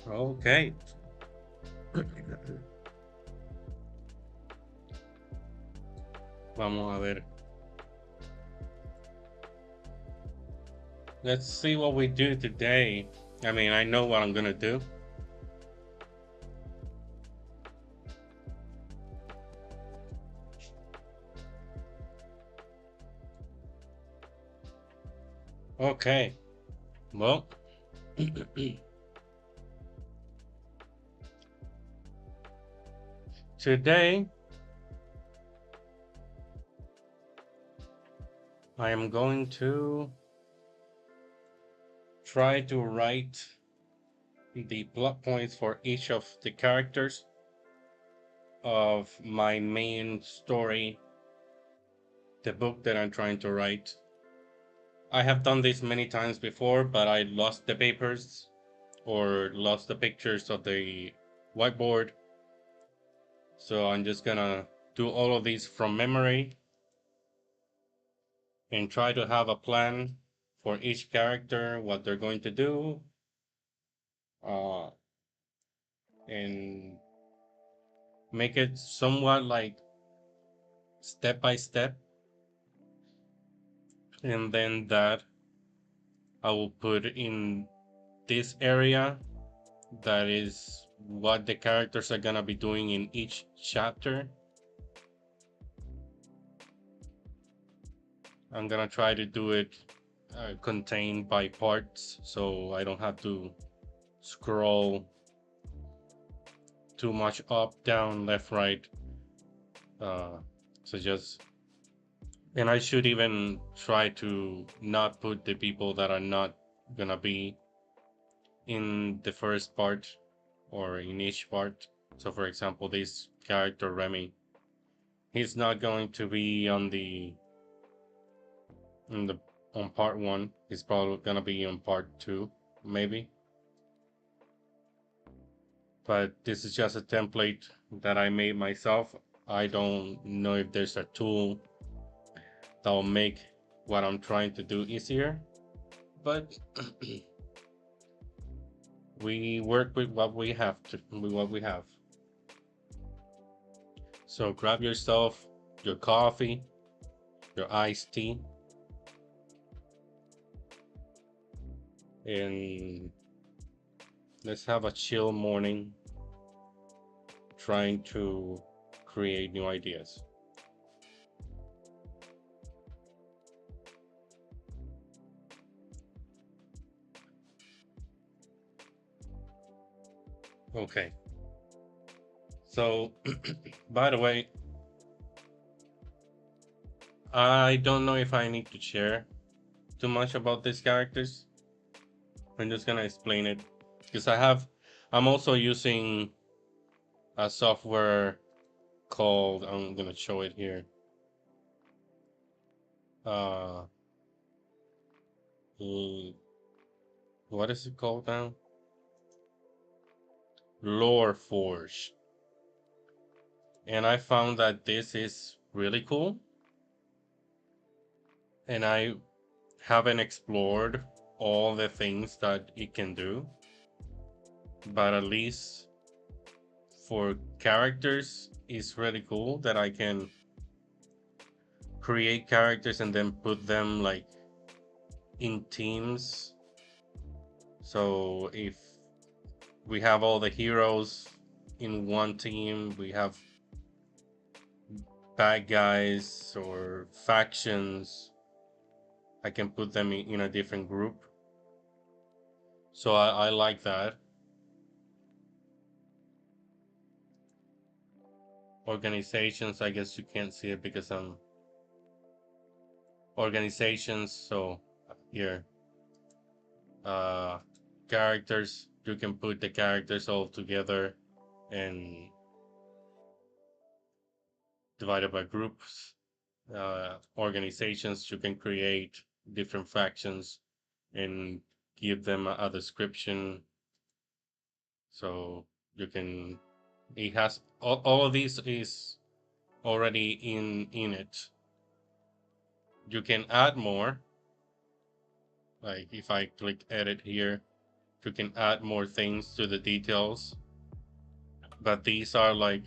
Okay. Vamos a ver. Let's see what we do today. I mean, I know what I'm gonna do. Okay. Well, today I am going to try to write the plot points for each of the characters of my main story, the book that I'm trying to write. I have done this many times before, but I lost the papers or lost the pictures of the whiteboard. So I'm just gonna do all of these from memory and try to have a plan for each character, what they're going to do, uh, and make it somewhat like step by step. And then that I will put in this area that is what the characters are gonna be doing in each chapter. I'm gonna try to do it contained by parts so I don't have to scroll too much up, down, left, right. Uh, so just, and I should even try to not put the people that are not gonna be in the first part or in each part. So, for example, this character Remy, he's not going to be on the in the on part one. He's probably gonna be on part two, maybe. But this is just a template that I made myself. I don't know if there's a tool that will make what I'm trying to do easier, but we work with what we have with what we have. So grab yourself your coffee, your iced tea, and let's have a chill morning trying to create new ideas. Okay. So, by the way, I don't know if I need to share too much about these characters. I'm just gonna explain it because I'm also using a software called, I'm gonna show it here. Uh, l- what is it called now? Lore Forge. And I found that this is really cool. And I haven't explored all the things that it can do, but at least for characters, it's really cool that I can create characters and then put them like in teams. So if we have all the heroes in one team, we have bad guys or factions, I can put them in a different group. So I like that. Organizations, I guess you can't see it because I'm organizations. So here, uh, characters, you can put the characters all together and divided by groups. Organizations, you can create different factions and give them a description. So you can, it has all of this is already in it. You can add more. Like if I click edit here, you can add more things to the details, but these are like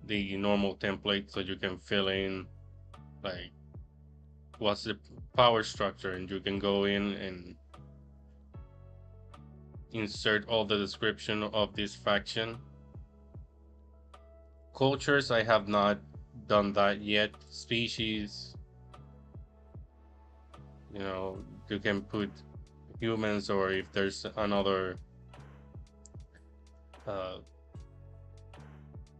the normal templates that you can fill in, like what's the power structure, and you can go in and insert all the description of this faction. Cultures, I have not done that yet. Species, you can put humans, or if there's another uh,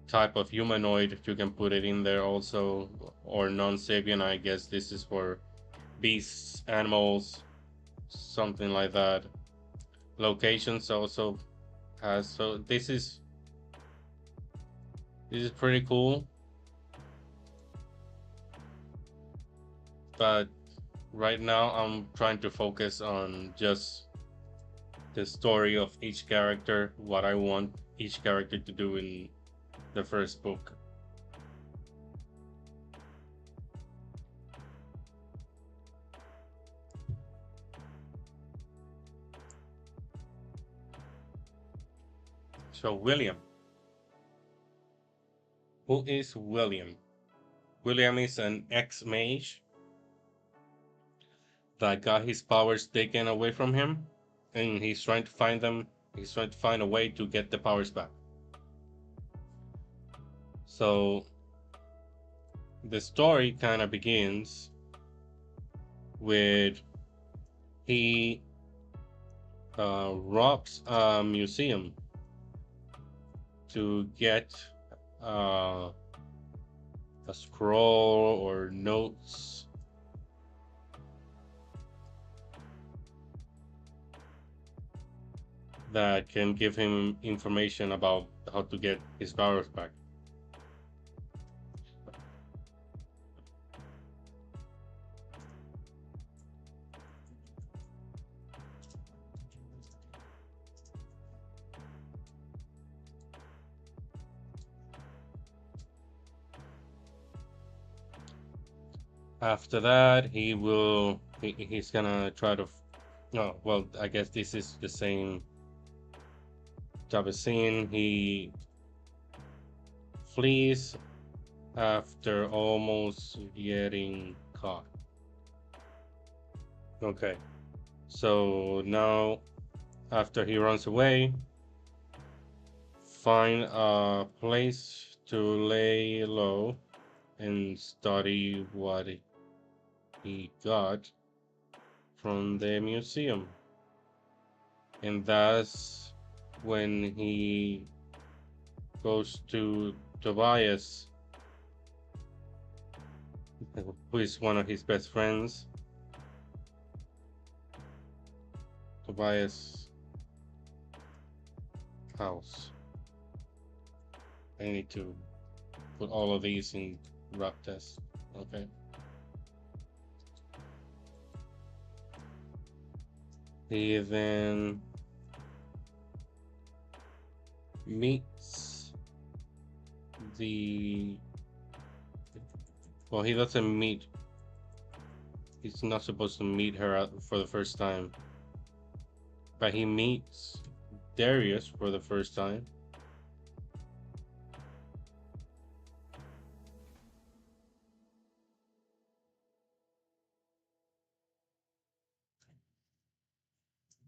type of humanoid, you can put it in there also, or non-sapien. I guess this is for beasts, animals, something like that. Locations also has, so this is pretty cool, but right now I'm trying to focus on just the story of each character, what I want each character to do in the first book. So William. Who is William? William is an ex-mage that got his powers taken away from him, and he's trying to find them. He's trying to find a way to get the powers back. So the story kind of begins with he robs a museum to get uh, a scroll or notes that can give him information about how to get his powers back. After that, he's gonna try to. No, well, I guess this is the same type of scene. He flees after almost getting caught. Okay, so now after he runs away, find a place to lay low and study what he got from the museum. And that's when he goes to Tobias, who is one of his best friends. Tobias' house. I need to put all of these in rap test. Okay. He then meets the. Well, he doesn't meet. He's not supposed to meet her for the first time. But he meets Darius for the first time.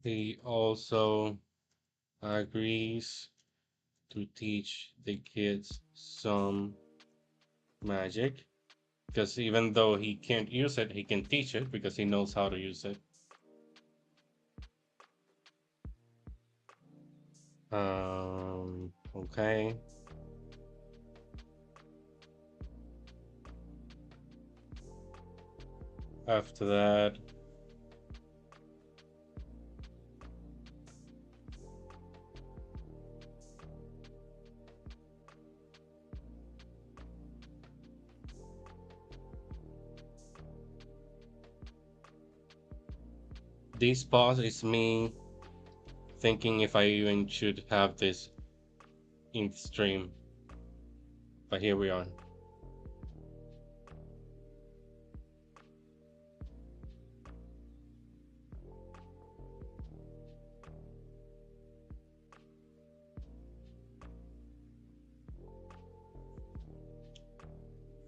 He also agrees to teach the kids some magic, because even though he can't use it, he can teach it because he knows how to use it. Okay. After that, this pause is me thinking if I even should have this in stream. But here we are.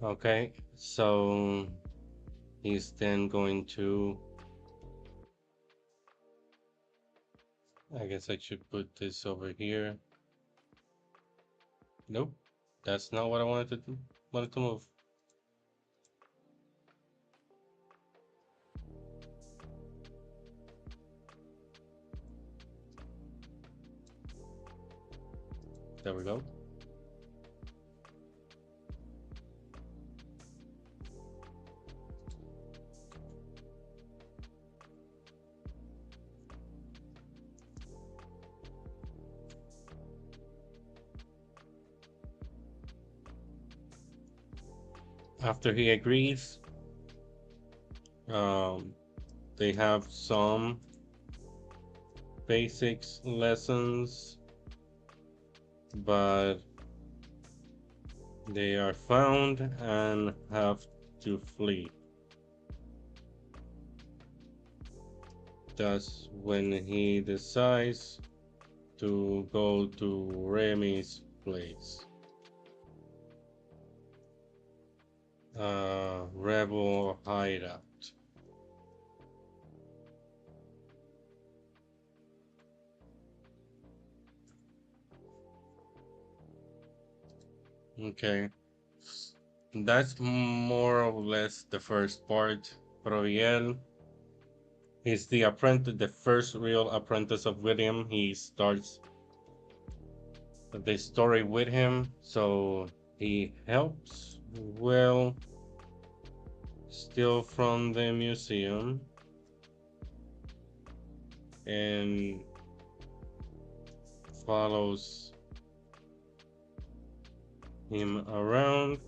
Okay, so he's then going to, I guess I should put this over here. Nope, that's not what I wanted to do. Wanted to move. There we go. After he agrees, um, they have some basics lessons, but they are found and have to flee. That's when he decides to go to Remy's place. Rebel hideout. Okay, that's more or less the first part. Proviel is the apprentice, the first real apprentice of William. He starts the story with him, so he helps Will steal from the museum and follows him around,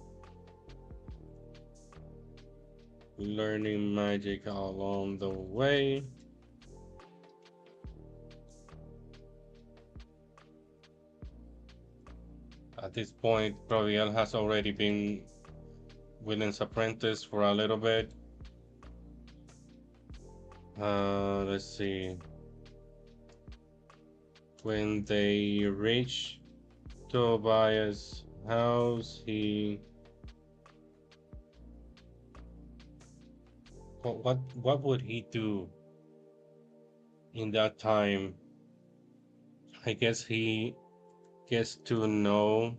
learning magic along the way. At this point, Proviel has already been William's apprentice for a little bit. Let's see. When they reach Tobias' house, what would he do in that time? I guess he gets to know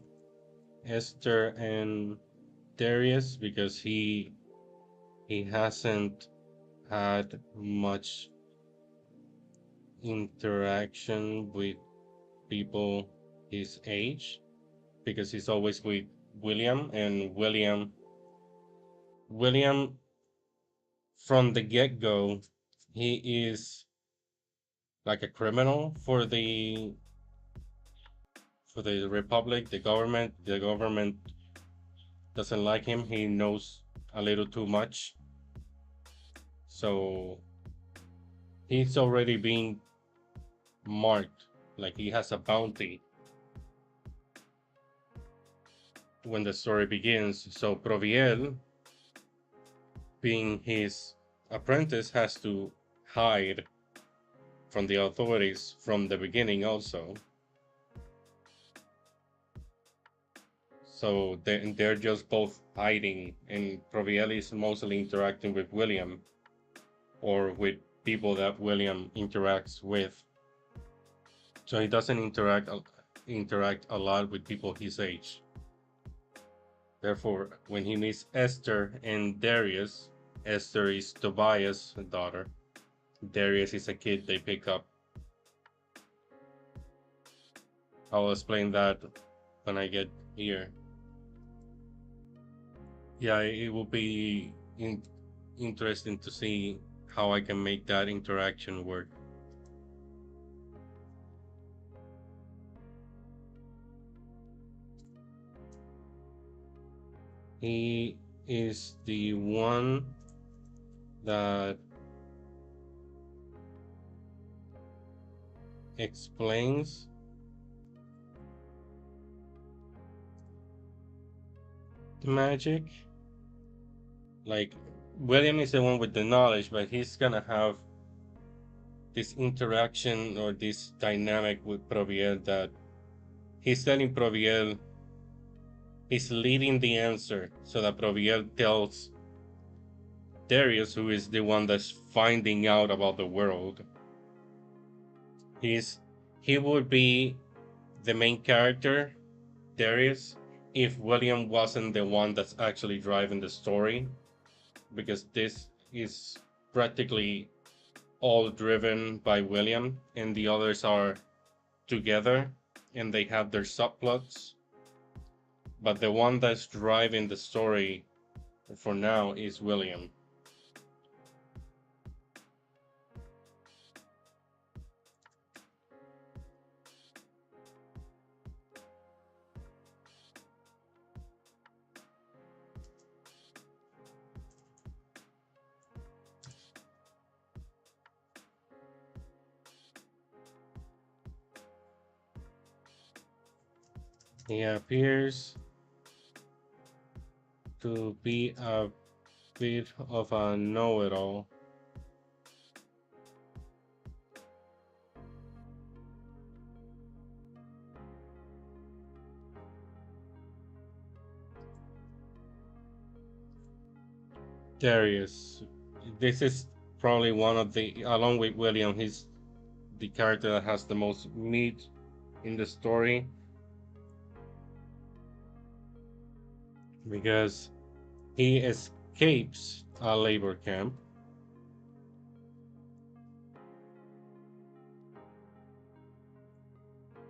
Esther and Darius because he hasn't had much interaction with people his age because he's always with William, and William from the get-go, he is like a criminal for the Republic, the government doesn't like him. He knows a little too much. So he's already being marked, like he has a bounty when the story begins. So Proviel, being his apprentice, has to hide from the authorities from the beginning also. So they're just both hiding, and Proviel is mostly interacting with William or with people that William interacts with. So he doesn't interact a lot with people his age. Therefore, when he meets Esther and Darius, Esther is Tobias' daughter. Darius is a kid they pick up. I'll explain that when I get here. Yeah, it will be interesting to see how I can make that interaction work. He is the one that explains the magic. Like, William is the one with the knowledge, but he's gonna have this interaction or this dynamic with Proviel that he's telling Proviel He's leading the answer so that Proviel tells Darius, who is the one that's finding out about the world. He's he would be the main character, Darius, if William wasn't the one that's actually driving the story, because this is practically all driven by William, and the others are together and they have their subplots. But the one that's driving the story for now is William. He appears to be a bit of a know it all. Darius. This is probably one of the, along with William, he's the character that has the most meat in the story because he escapes a labor camp.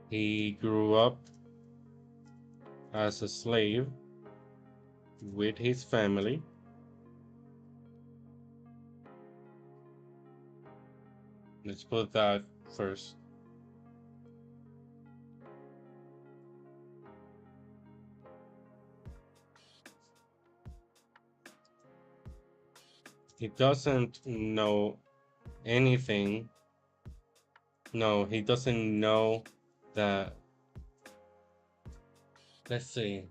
He grew up as a slave with his family. Let's put that first. He doesn't know anything. No, he doesn't know that. Let's see.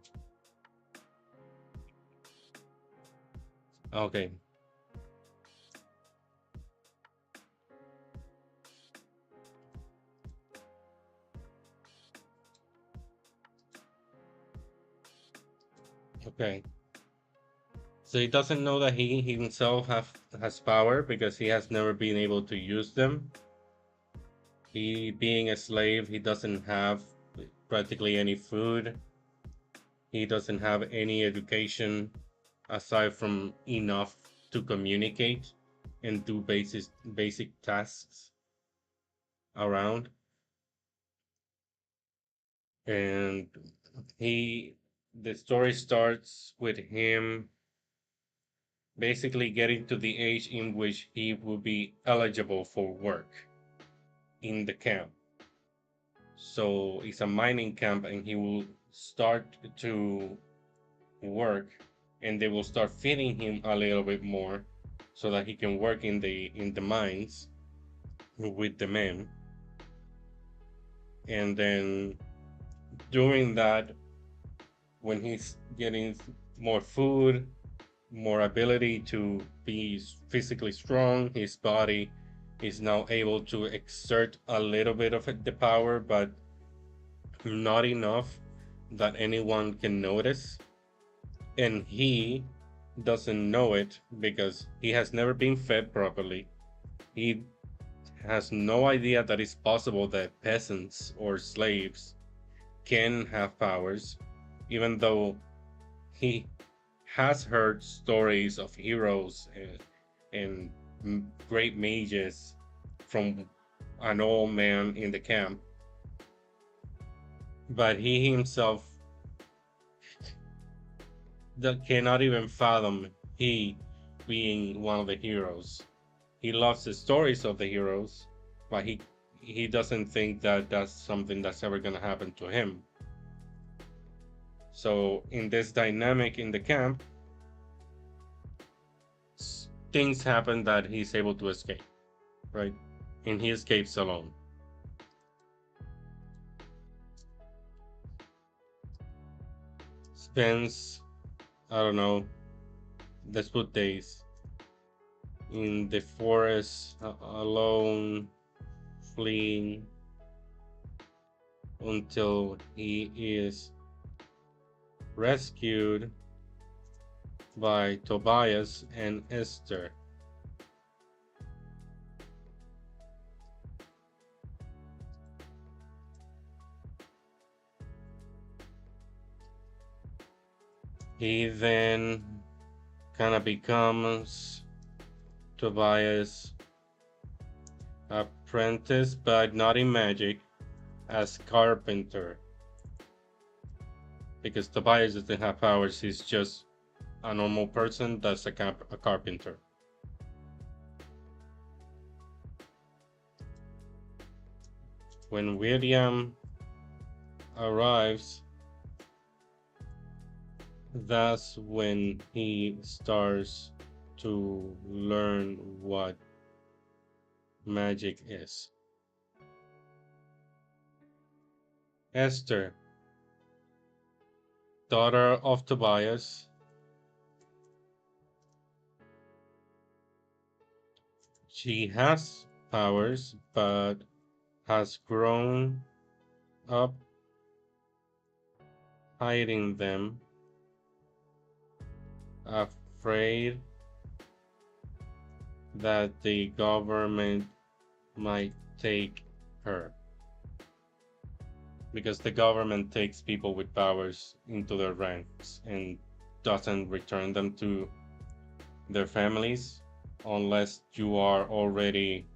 Okay. Okay. So he doesn't know that he himself has power because he has never been able to use them. He being a slave, he doesn't have practically any food. He doesn't have any education aside from enough to communicate and do basic tasks around. And he the story starts with him basically getting to the age in which he will be eligible for work in the camp. So it's a mining camp, and he will start to work, and they will start feeding him a little bit more so that he can work in the mines with the men. And then during that, when he's getting more food, more ability to be physically strong, his body is now able to exert a little bit of the power, but not enough that anyone can notice. And he doesn't know it because he has never been fed properly. He has no idea that it's possible that peasants or slaves can have powers, even though he has heard stories of heroes and great mages from an old man in the camp. But he himself that cannot even fathom he being one of the heroes. He loves the stories of the heroes, but he doesn't think that that's something that's ever going to happen to him. So in this dynamic in the camp, things happen that he's able to escape, right? And he escapes alone. Spends, I don't know, let's put days in the forest alone, fleeing until he is rescued by Tobias and Esther. He then kind of becomes Tobias' apprentice, but not in magic, as carpenter. Because Tobias doesn't have powers, he's just a normal person that's a carpenter. When William arrives, that's when he starts to learn what magic is. Esther, daughter of Tobias, she has powers but has grown up hiding them, afraid that the government might take her. Because the government takes people with powers into their ranks and doesn't return them to their families unless you are already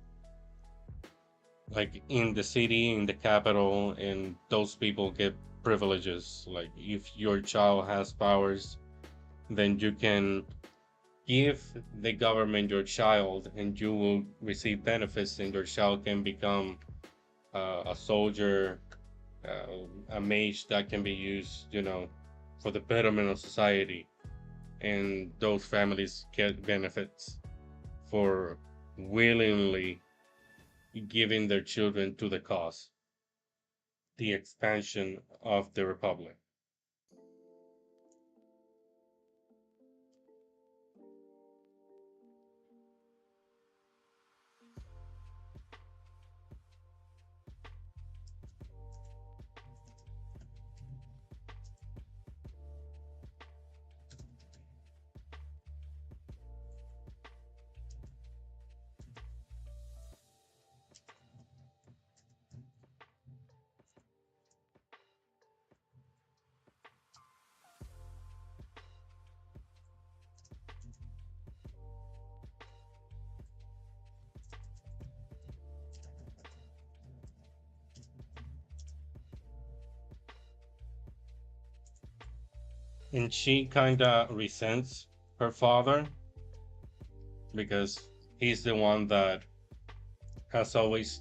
like in the city, in the capital, and those people get privileges. Like if your child has powers, then you can give the government your child and you will receive benefits, and your child can become a soldier, a mage that can be used, for the betterment of society. And those families get benefits for willingly giving their children to the cause, the expansion of the republic. And she kind of resents her father because he's the one that has always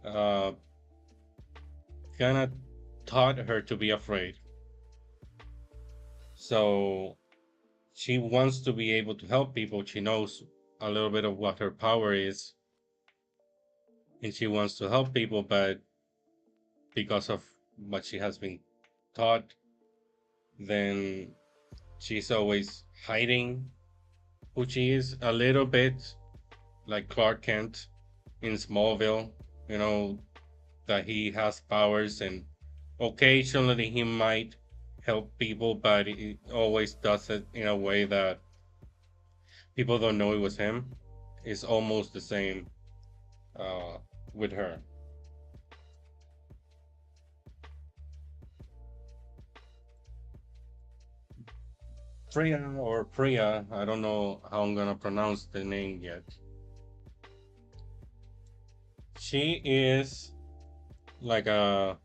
uh, kind of taught her to be afraid. So she wants to be able to help people. She knows a little bit of what her power is, and she wants to help people, but because of what she has been taught, then she's always hiding who she is a little bit, like Clark Kent in Smallville, you know, that he has powers and occasionally he might help people, but he always does it in a way that people don't know it was him. It's almost the same uh, with her. Freya or Priya, I don't know how I'm gonna pronounce the name yet. She is like a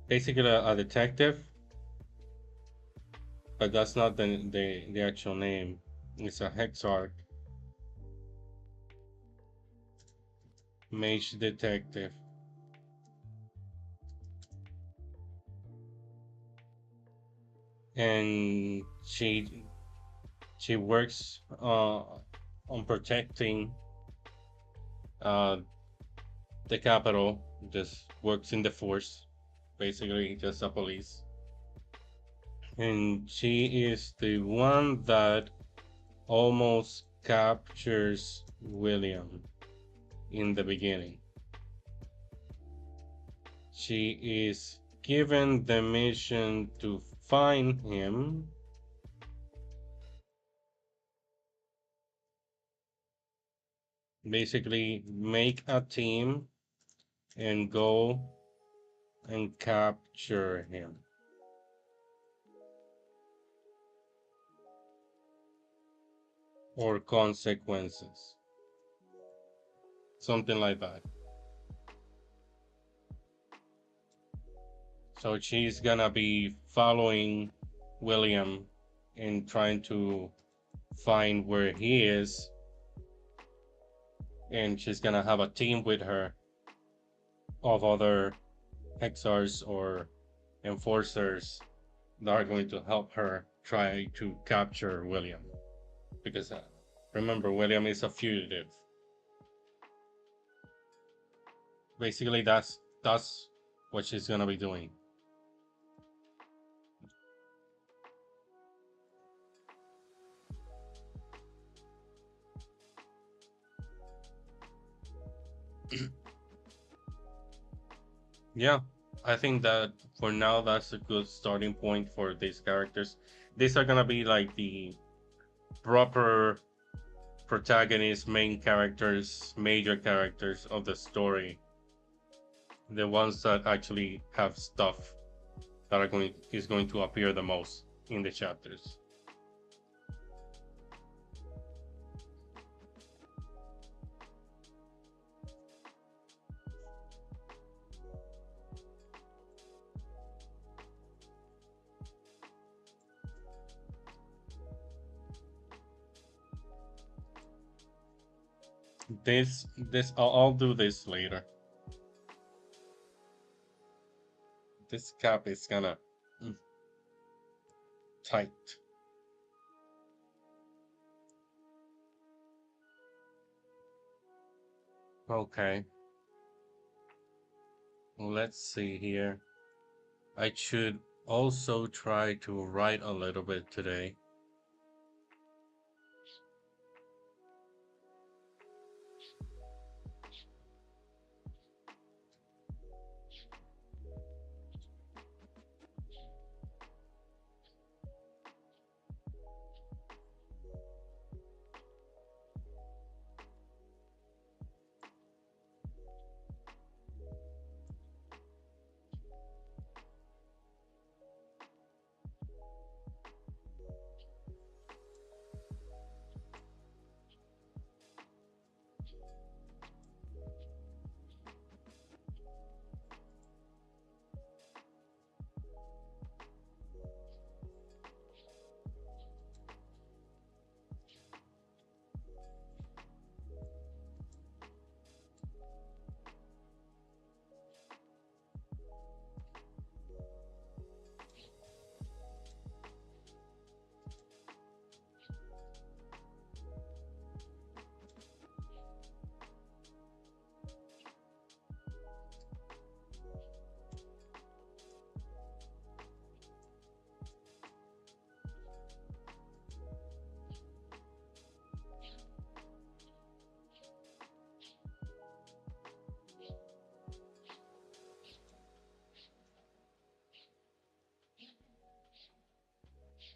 basically a detective, but that's not the actual name. It's a Hexarch mage detective, and she works on protecting uh, the capital. Just works in the force, basically just a police. And she is the one that almost captures William in the beginning. She is given the mission to find him. Basically, make a team and go and capture him. Or consequences. Something like that. So she's gonna be following William and trying to find where he is. And she's gonna have a team with her of other Hexars or enforcers that are going to help her try to capture William. Because remember, William is a fugitive. Basically, that's what she's gonna be doing. Yeah, I think that for now that's a good starting point for these characters. These are gonna be like the proper protagonists, main characters, major characters of the story. The ones that actually have stuff that are going is going to appear the most in the chapters. This I'll do this later. This cap is gonna tight. Okay, let's see here. I should also try to write a little bit today.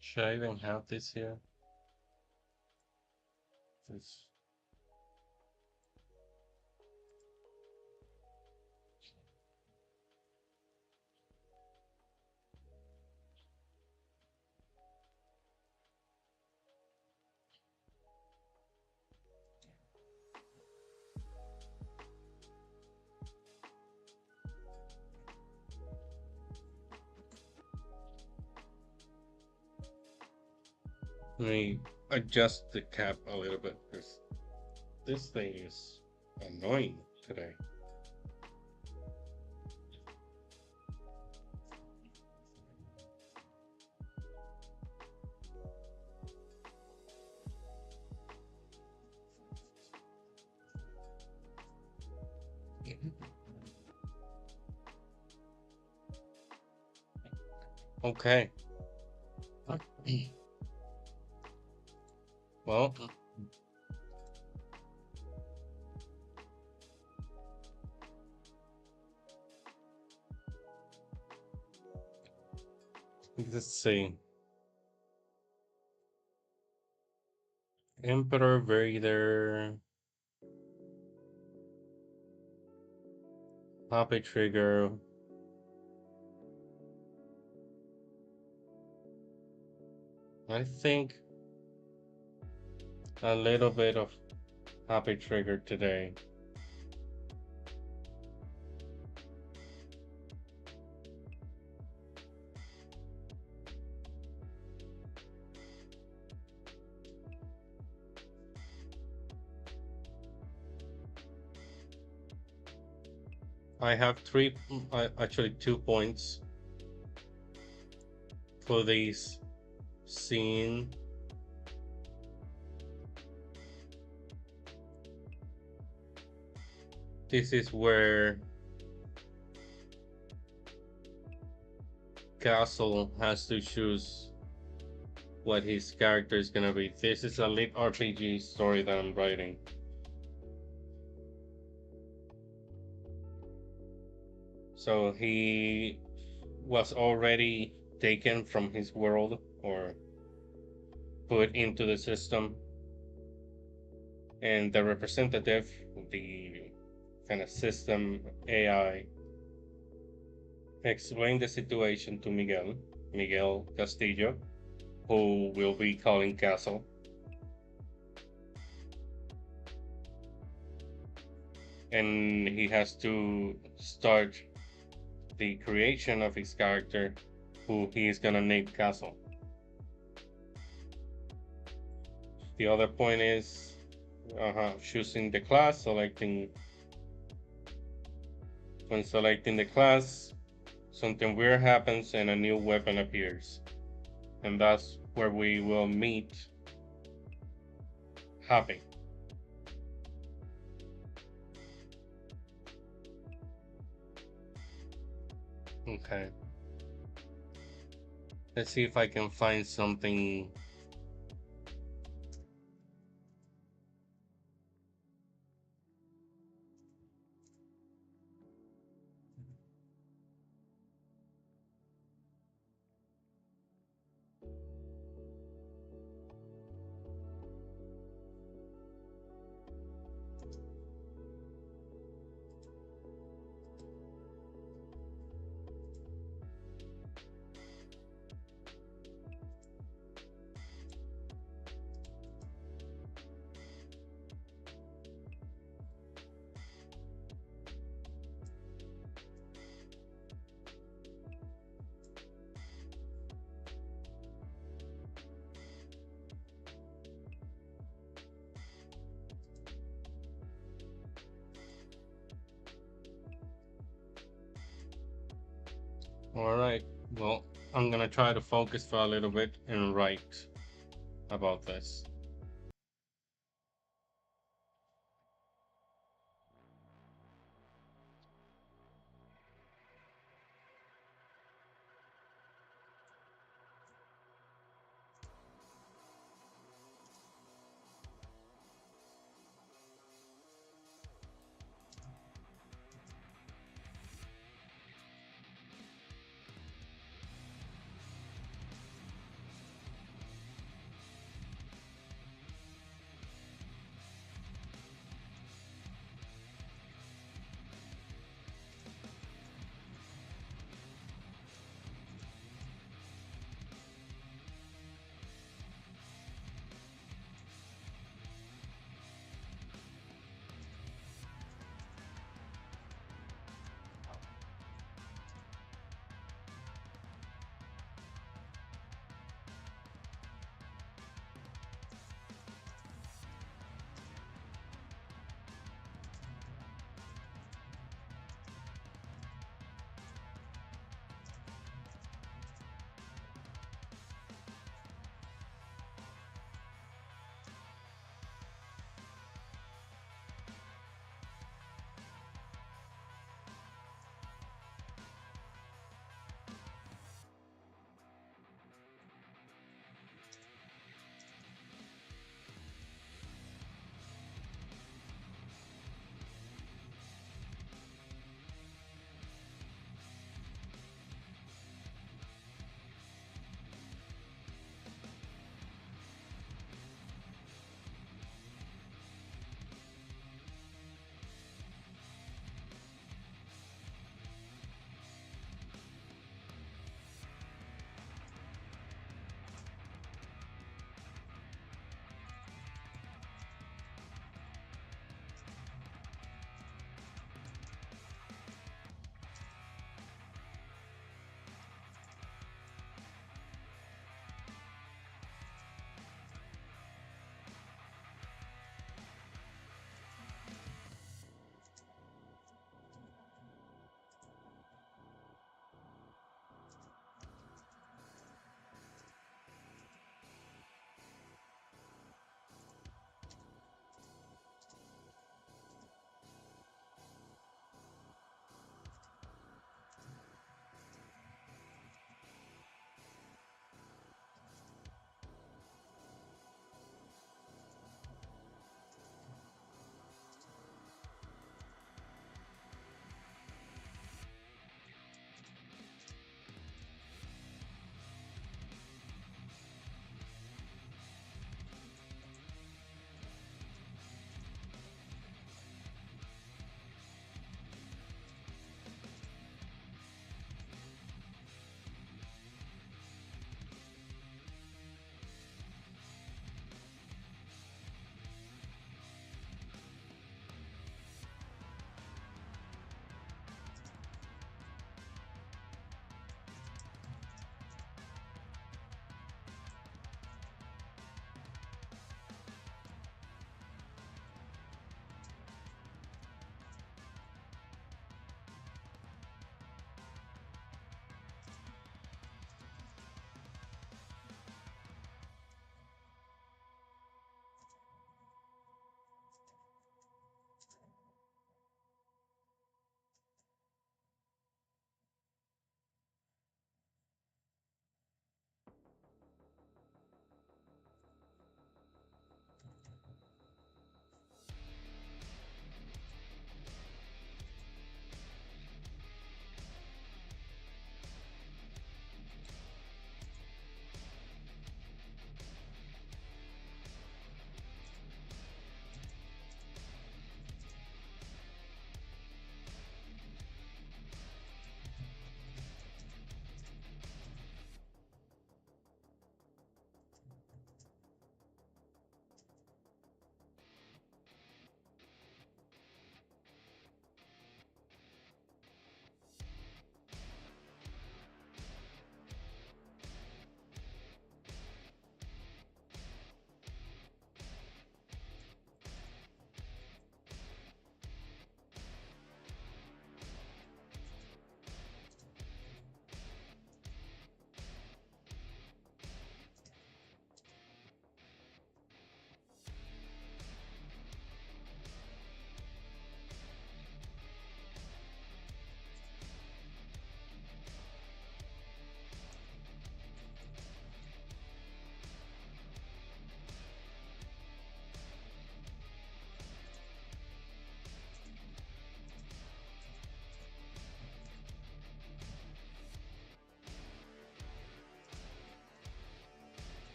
Should I even have this here? This. Let me adjust the cap a little bit because this thing is annoying today. Okay. Well, Let's see. Emperor Vader, Happy Trigger. I think a little bit of Happy Trigger today. I have actually 2 points for this scene. This is where Castle has to choose what his character is gonna be. This is a lit RPG story that I'm writing. So he was already taken from his world or put into the system, and the representative, the kind of system AI, explained the situation to Miguel Castillo, who will be calling Castle. And he has to start the creation of his character, who he is gonna name Castle. The other point is choosing the class, when selecting the class, something weird happens and a new weapon appears. And that's where we will meet Happy. Okay. Let's see if I can find something. All right. Well, I'm gonna try to focus for a little bit and write about this.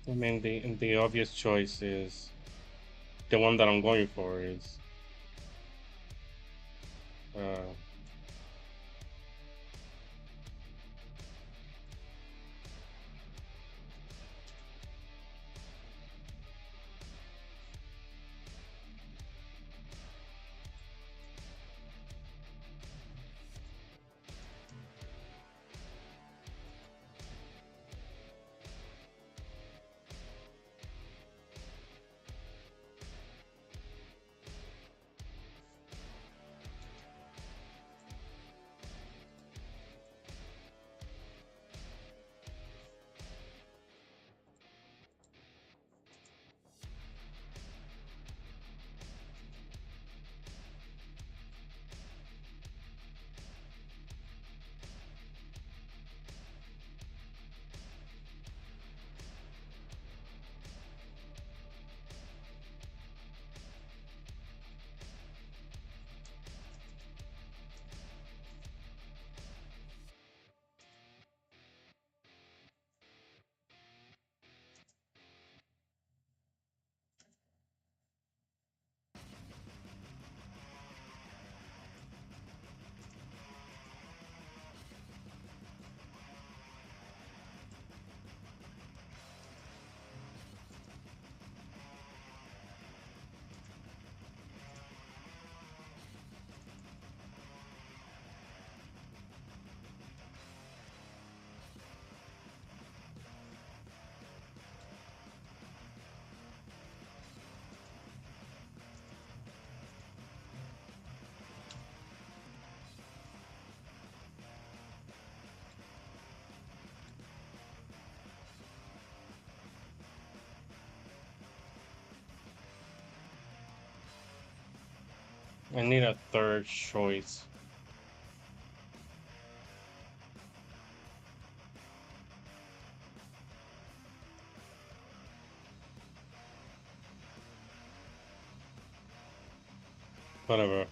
I mean, the obvious choice is the one that I'm going for is uh, I need a third choice. Whatever.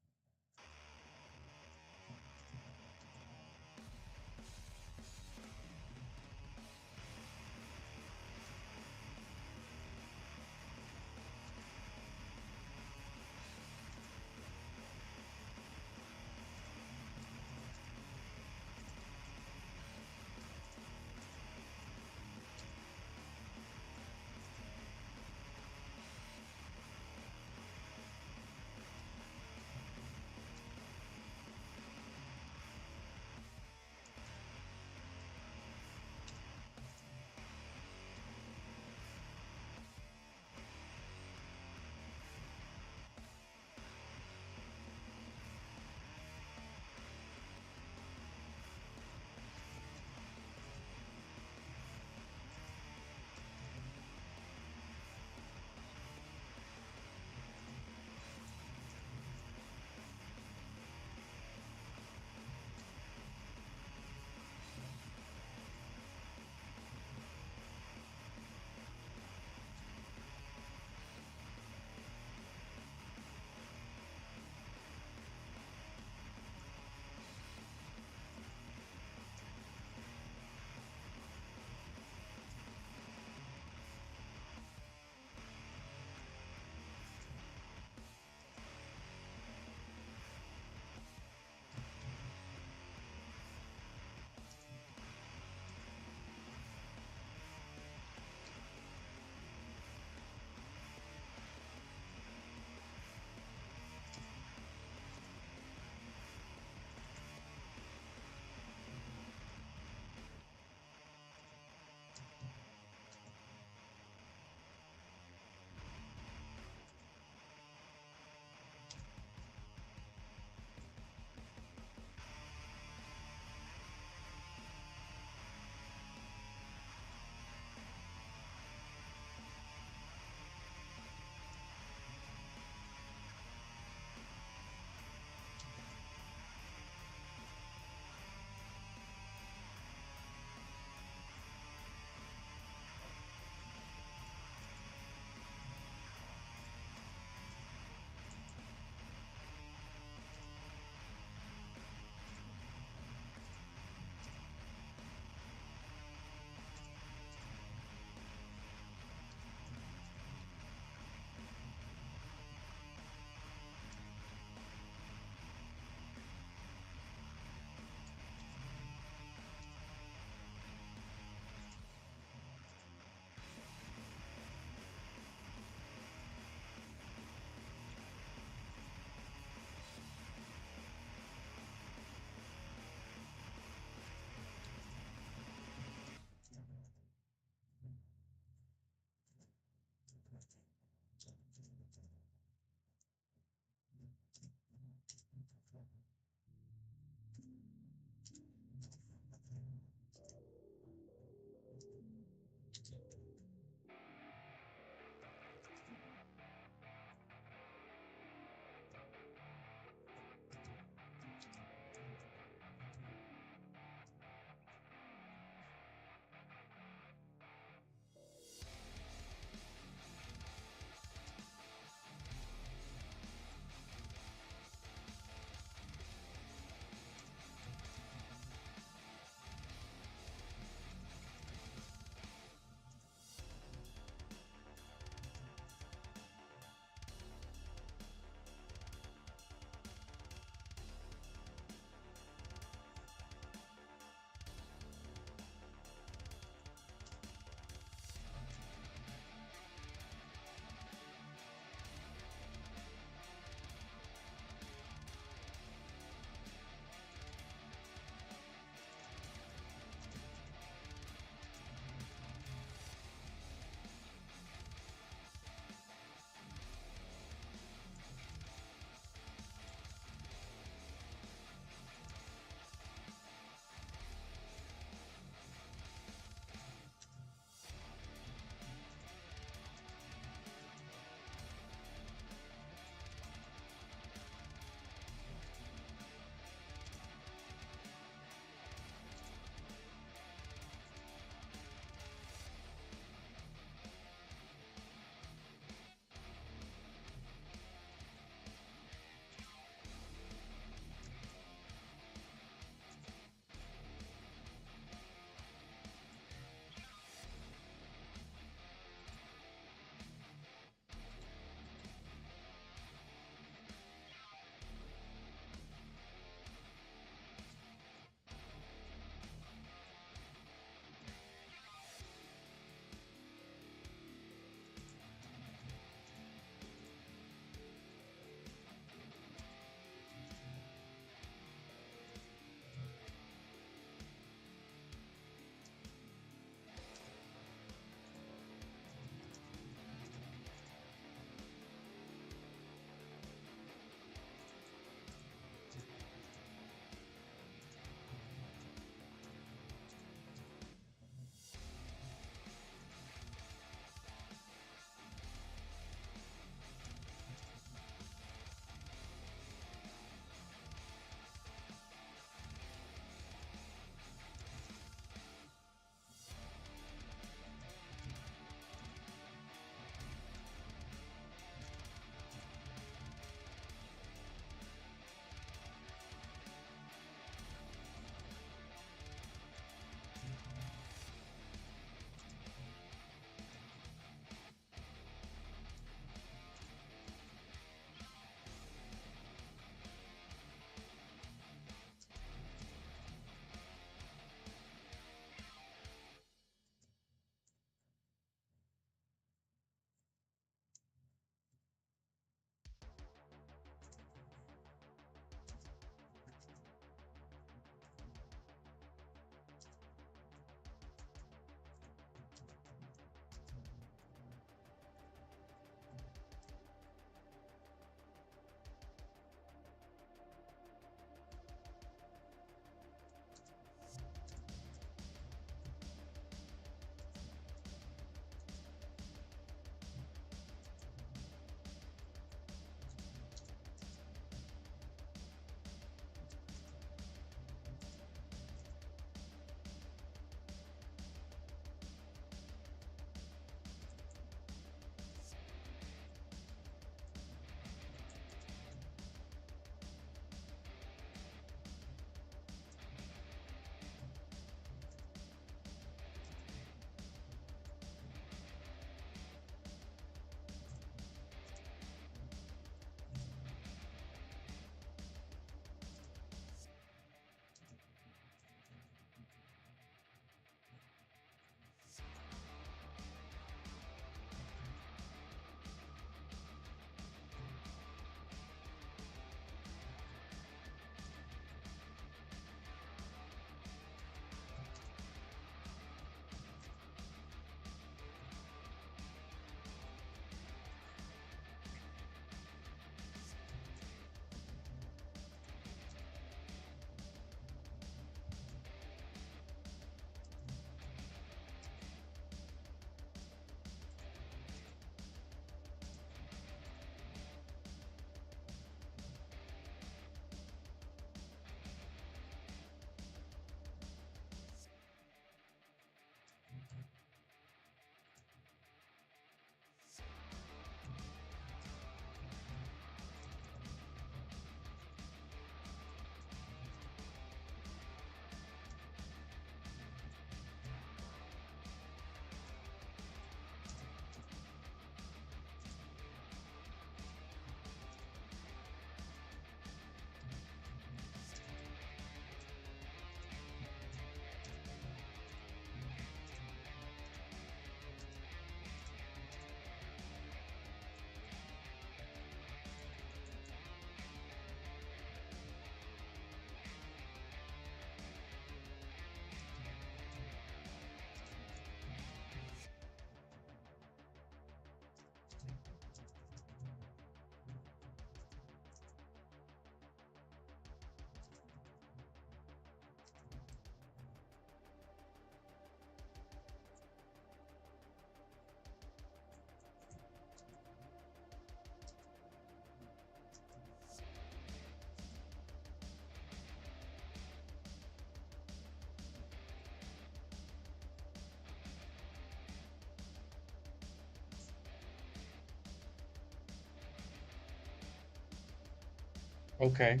Okay.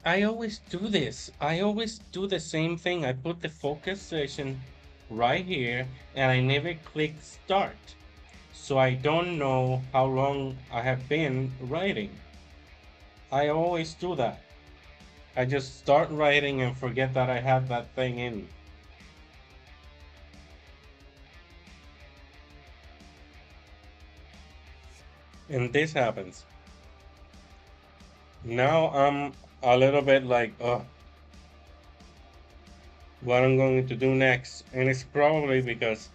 I always do this. I always do the same thing. I put the focus session right here and I never click start. So I don't know how long I have been writing. I always do that. I just start writing and forget that I have that thing in. And this happens. Now I'm a little bit like, what I'm going to do next. And it's probably because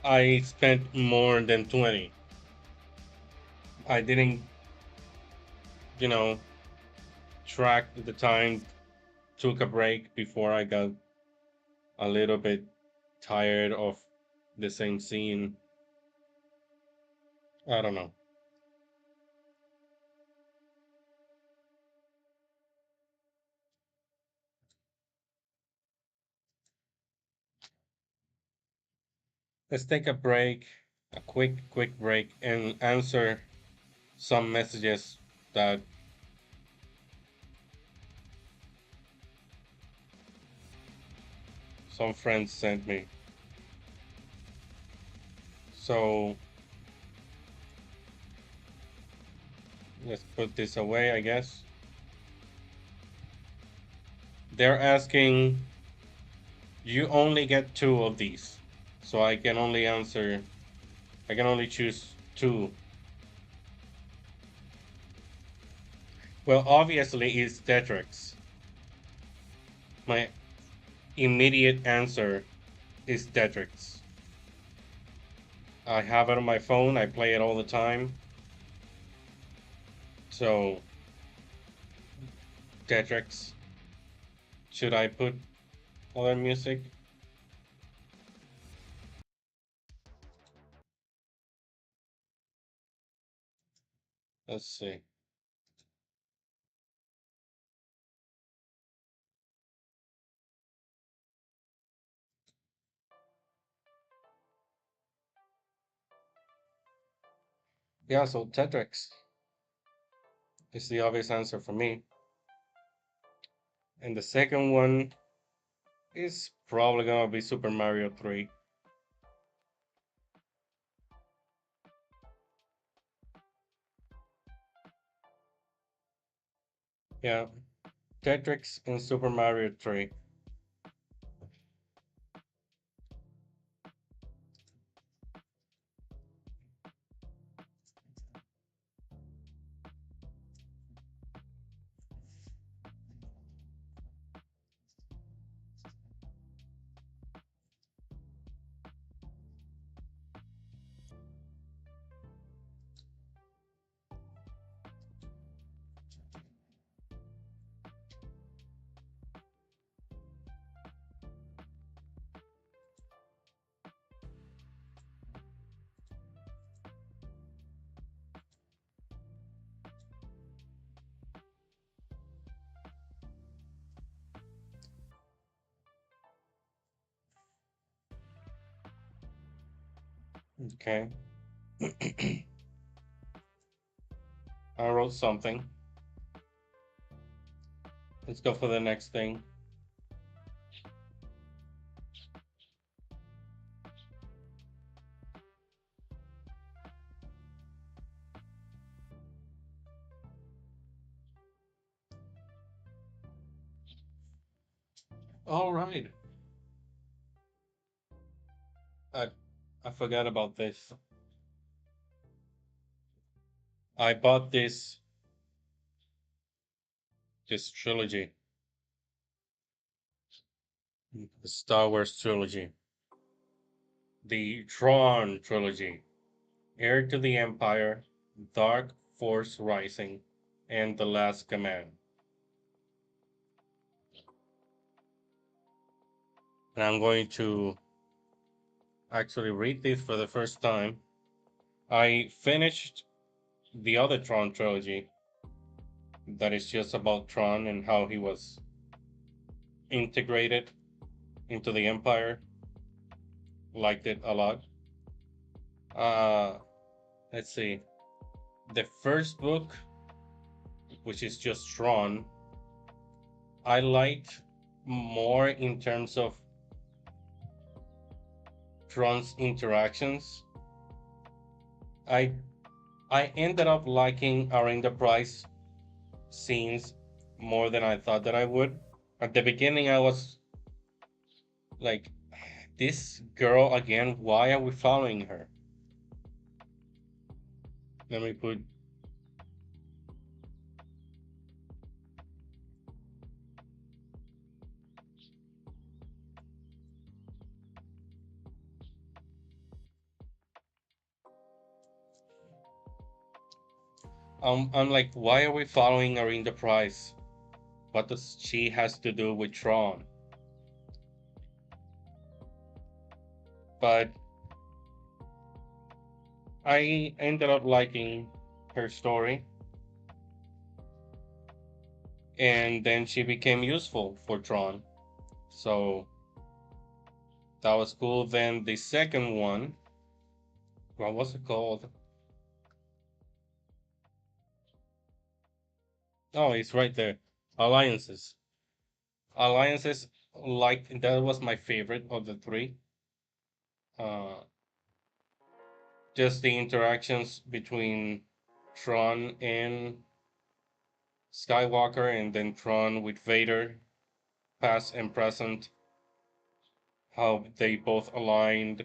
I spent more than 20. I didn't, you know, track the time, took a break before I got a little bit tired of the same scene. I don't know. Let's take a break, a quick break, and answer some messages that some friends sent me. So let's put this away, I guess. They're asking, you only get two of these. So I can only answer, I can only choose two. Well, obviously, it's Tetrix. My immediate answer is Tetrix. I have it on my phone, I play it all the time. So, Tetrix. Should I put other music? Let's see. Yeah, so Tetrix is the obvious answer for me. And the second one is probably gonna be Super Mario 3. Yeah, Tetrix and Super Mario 3. Okay. I wrote something. Let's go for the next thing. All right. I I forgot about this. I bought this trilogy, the Star Wars trilogy, the Tron trilogy, Heir to the Empire, Dark Force Rising, and The Last Command. And I'm going to actually read this for the first time. I finished the other Tron trilogy that is just about Tron and how he was integrated into the Empire. Liked it a lot. Uh, let's see. The first book which is just Tron, I liked more in terms of Tron's interactions. I I ended up liking our Enterprise scenes more than I thought that I would. At the beginning, I was like, this girl again, why are we following her? Let me put. I'm like, why are we following our Enterprise? What does she has to do with Tron? But I ended up liking her story, and then she became useful for Tron. So that was cool. Then the second one, what was it called? Oh, it's right there. Alliances. Alliances, like that was my favorite of the three. Uh, just the interactions between Tron and Skywalker, and then Tron with Vader, past and present, how they both aligned,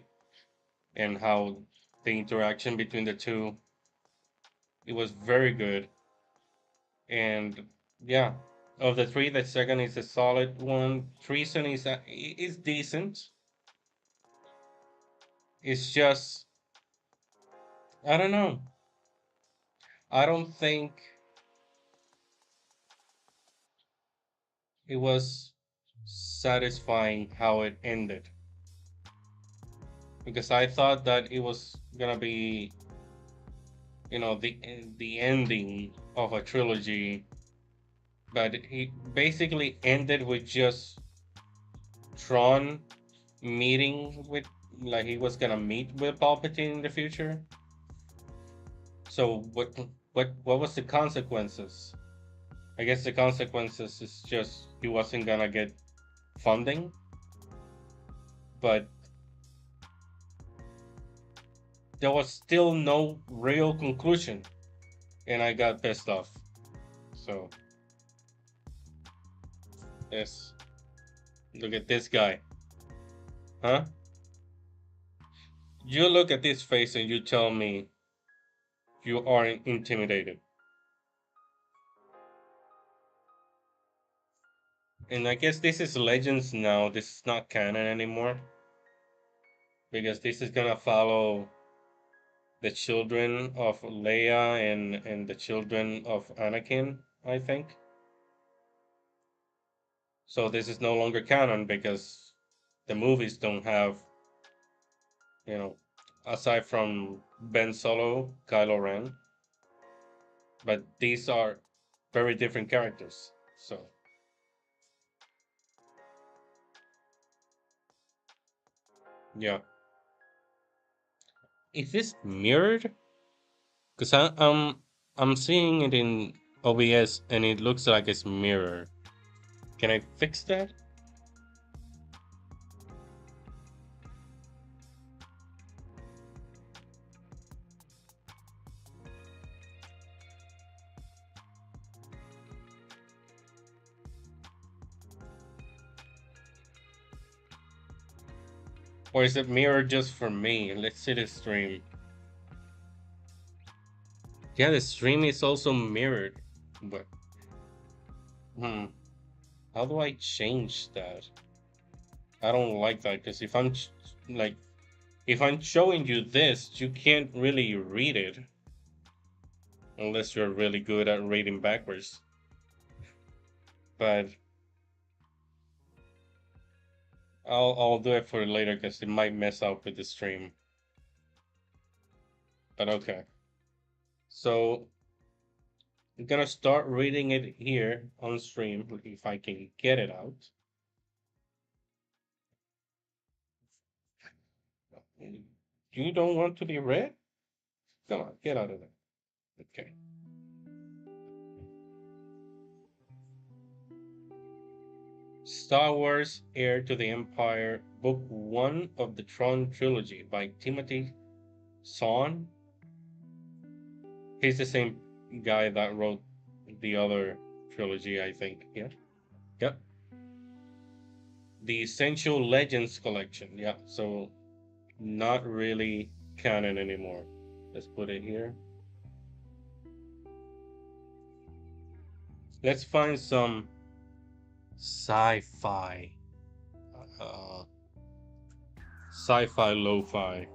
and how the interaction between the two, it was very good. And yeah, of the three, the second is a solid one. Treason is decent. It's just, I don't know. I don't think it was satisfying how it ended, because I thought that it was gonna be, the ending of a trilogy, but it basically ended with just Tron meeting with, like, he was gonna meet with Palpatine in the future. So what was the consequences? I guess the consequences is just he wasn't gonna get funding, but there was still no real conclusion, and I got pissed off. So yes, look at this guy, huh? You look at this face and you tell me you aren't intimidated. And I guess this is Legends now. This is not canon anymore, because this is gonna follow the children of Leia and the children of Anakin, I think. So this is no longer canon because the movies don't have, you know, aside from Ben Solo, Kylo Ren, but these are very different characters. So yeah, is this mirrored? Because I'm seeing it in OBS and it looks like it's mirrored. Can I fix that? Or is it mirrored just for me? Let's see the stream. Yeah, the stream is also mirrored. But hmm, how do I change that? I don't like that because like, if I'm showing you this, you can't really read it unless you're really good at reading backwards. But I'll do it for later because it might mess up with the stream. But okay. So I'm gonna start reading it here on stream if I can get it out. You don't want to be read? Come on, get out of there. Okay. Star Wars Heir to the Empire, Book 1 of the Tron Trilogy by Timothy Zahn. He's the same guy that wrote the other trilogy, I think. Yeah. Yep. The Essential Legends collection. Yeah. So not really canon anymore. Let's put it here. Let's find some sci-fi. Uh, sci-fi lo-fi.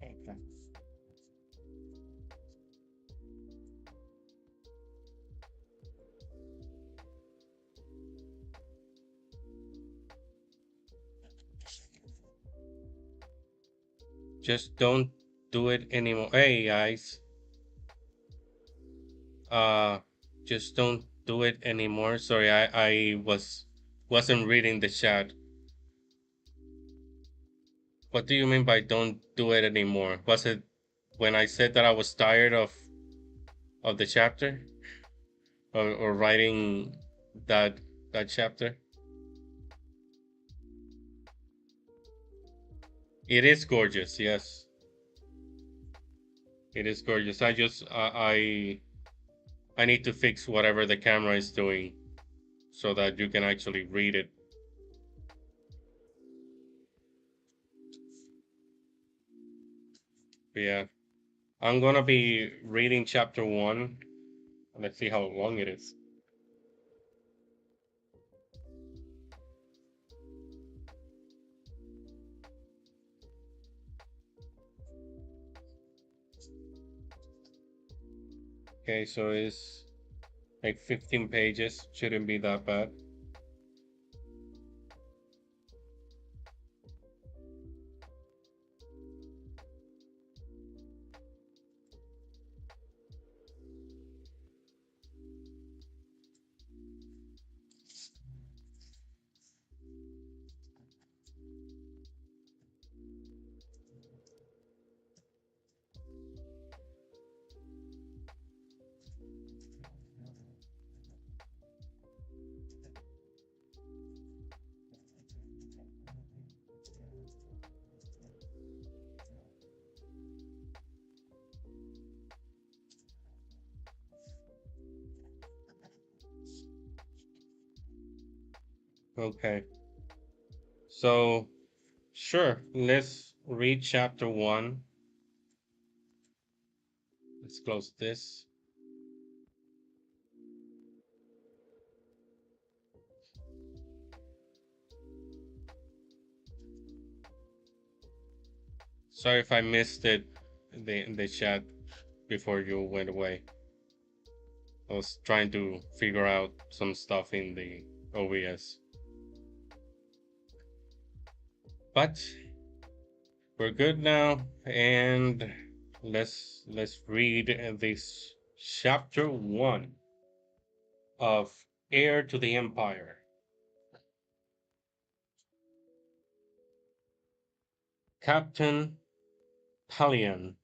Okay. Just don't do it anymore. Hey guys, uh, just don't do it anymore. Sorry, I wasn't reading the chat. What do you mean by don't do it anymore? Was it when I said that I was tired of the chapter or writing that that chapter? It is gorgeous. Yes, it is gorgeous. I need to fix whatever the camera is doing so that you can actually read it. But yeah, I'm gonna be reading chapter 1. Let's see how long it is. Okay, so it's like 15 pages. Shouldn't be that bad. Okay, so sure, let's read chapter 1. Let's close this. Sorry if I missed it in the chat before you went away. I was trying to figure out some stuff in the OBS. But we're good now, and let's read this chapter 1 of Heir to the Empire. Captain Palian,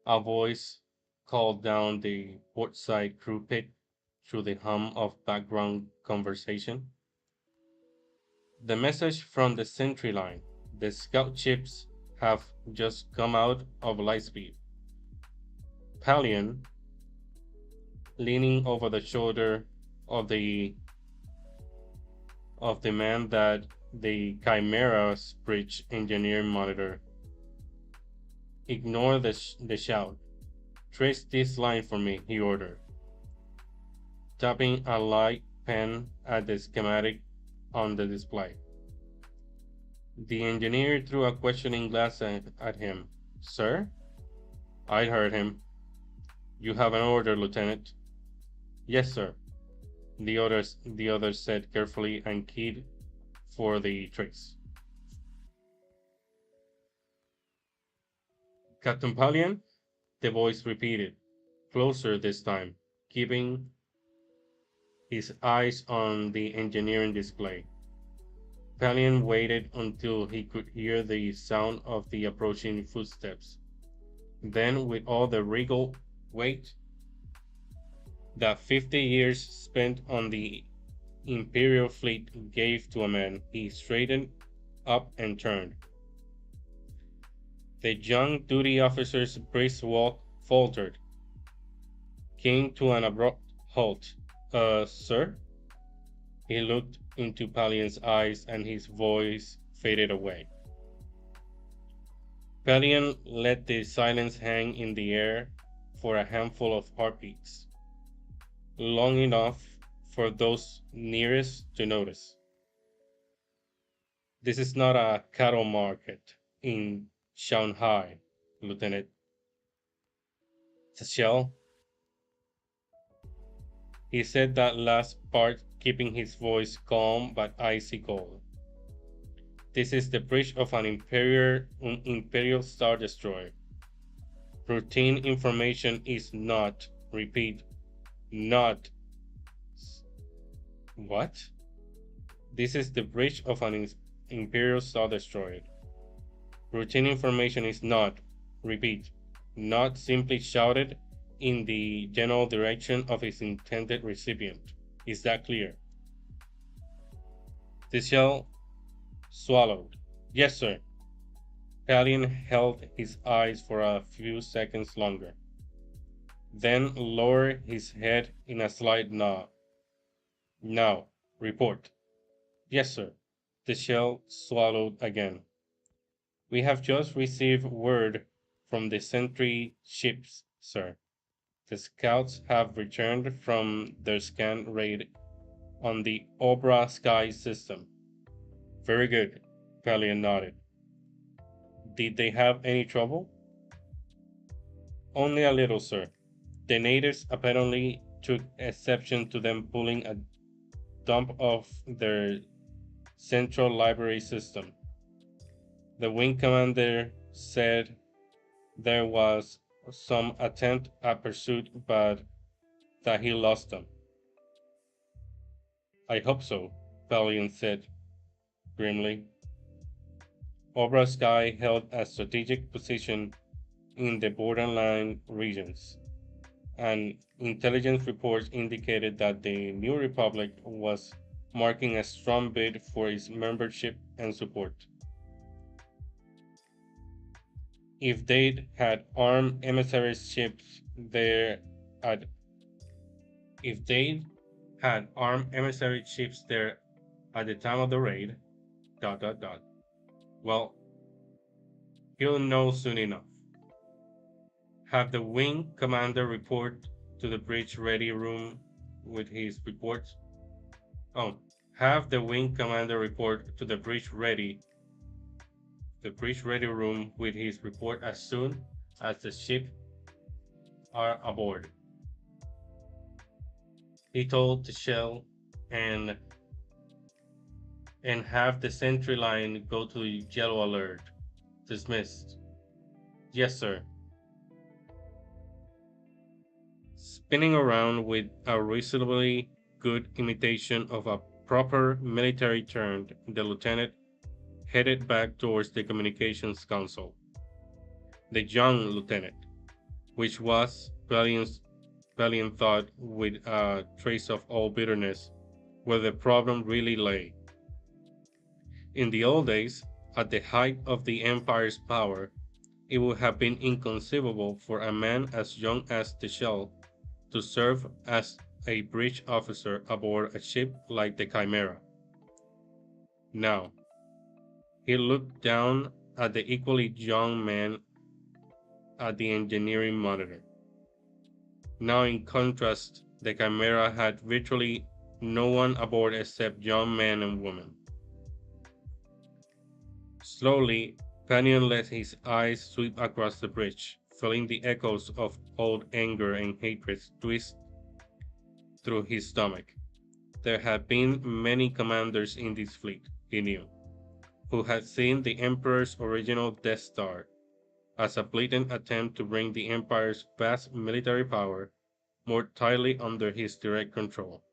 a voice called down the portside crew pit through the hum of background conversation. The message from the sentry line. The scout ships have just come out of Lightspeed. Palian, leaning over the shoulder of the man that the Chimera's bridge engineer monitor. Ignore the shout. Trace this line for me, he ordered. Tapping a light pen at the schematic on the display. The engineer threw a questioning glance at him. Sir? I heard him. You have an order, Lieutenant. Yes, sir. The other said carefully and keyed for the trace. Captain Pallian? The voice repeated, closer this time, keeping his eyes on the engineering display. Pallian waited until he could hear the sound of the approaching footsteps. Then, with all the regal weight that 50 years spent on the Imperial fleet gave to a man, he straightened up and turned. The young duty officer's brisk walk faltered, came to an abrupt halt. Sir? He looked into Pallian's eyes and his voice faded away. Pallian let the silence hang in the air for a handful of heartbeats, long enough for those nearest to notice. This is not a cattle market in Shanghai, Lieutenant. Shell. He said that last part, keeping his voice calm but icy cold. This is the bridge of an Imperial Star Destroyer. Routine information is not, repeat, not. What? This is the bridge of an Imperial Star Destroyer. Routine information is not, repeat, not simply shouted in the general direction of its intended recipient. Is that clear? Tischel swallowed. Yes, sir. Pallian held his eyes for a few seconds longer, then lowered his head in a slight nod. Now, report. Yes, sir. Tischel swallowed again. We have just received word from the sentry ships, sir. The scouts have returned from their scan raid on the Obra Sky system. Very good, Pallian nodded. Did they have any trouble? Only a little, sir. The natives apparently took exception to them pulling a dump of their central library system. The wing commander said there was some attempt at pursuit, but that he lost them. I hope so, Pallian said grimly. Obra Sky held a strategic position in the borderline regions, and intelligence reports indicated that the New Republic was marking a strong bid for its membership and support. If they'd had armed emissary ships there at if they had armed emissary ships there at the time of the raid, dot dot dot. Well, he'll know soon enough. Have the wing commander report to the bridge ready room with his reports. Oh, have the wing commander report to the bridge ready room with his report as soon as the ship are aboard. He told the shell and have the sentry line go to yellow alert. Dismissed. Yes, sir. Spinning around with a reasonably good imitation of a proper military turn, the lieutenant headed back towards the communications console. The young lieutenant, which was Pallian thought with a trace of all bitterness, where the problem really lay. In the old days, at the height of the Empire's power, it would have been inconceivable for a man as young as Tischel to serve as a bridge officer aboard a ship like the Chimera. Now, he looked down at the equally young man at the engineering monitor. Now, in contrast, the Chimera had virtually No one aboard except young men and women. Slowly, Panion let his eyes sweep across the bridge, feeling the echoes of old anger and hatred twist through his stomach. There had been many commanders in this fleet, he knew, who had seen the Emperor's original Death Star as a blatant attempt to bring the Empire's vast military power more tightly under his direct control,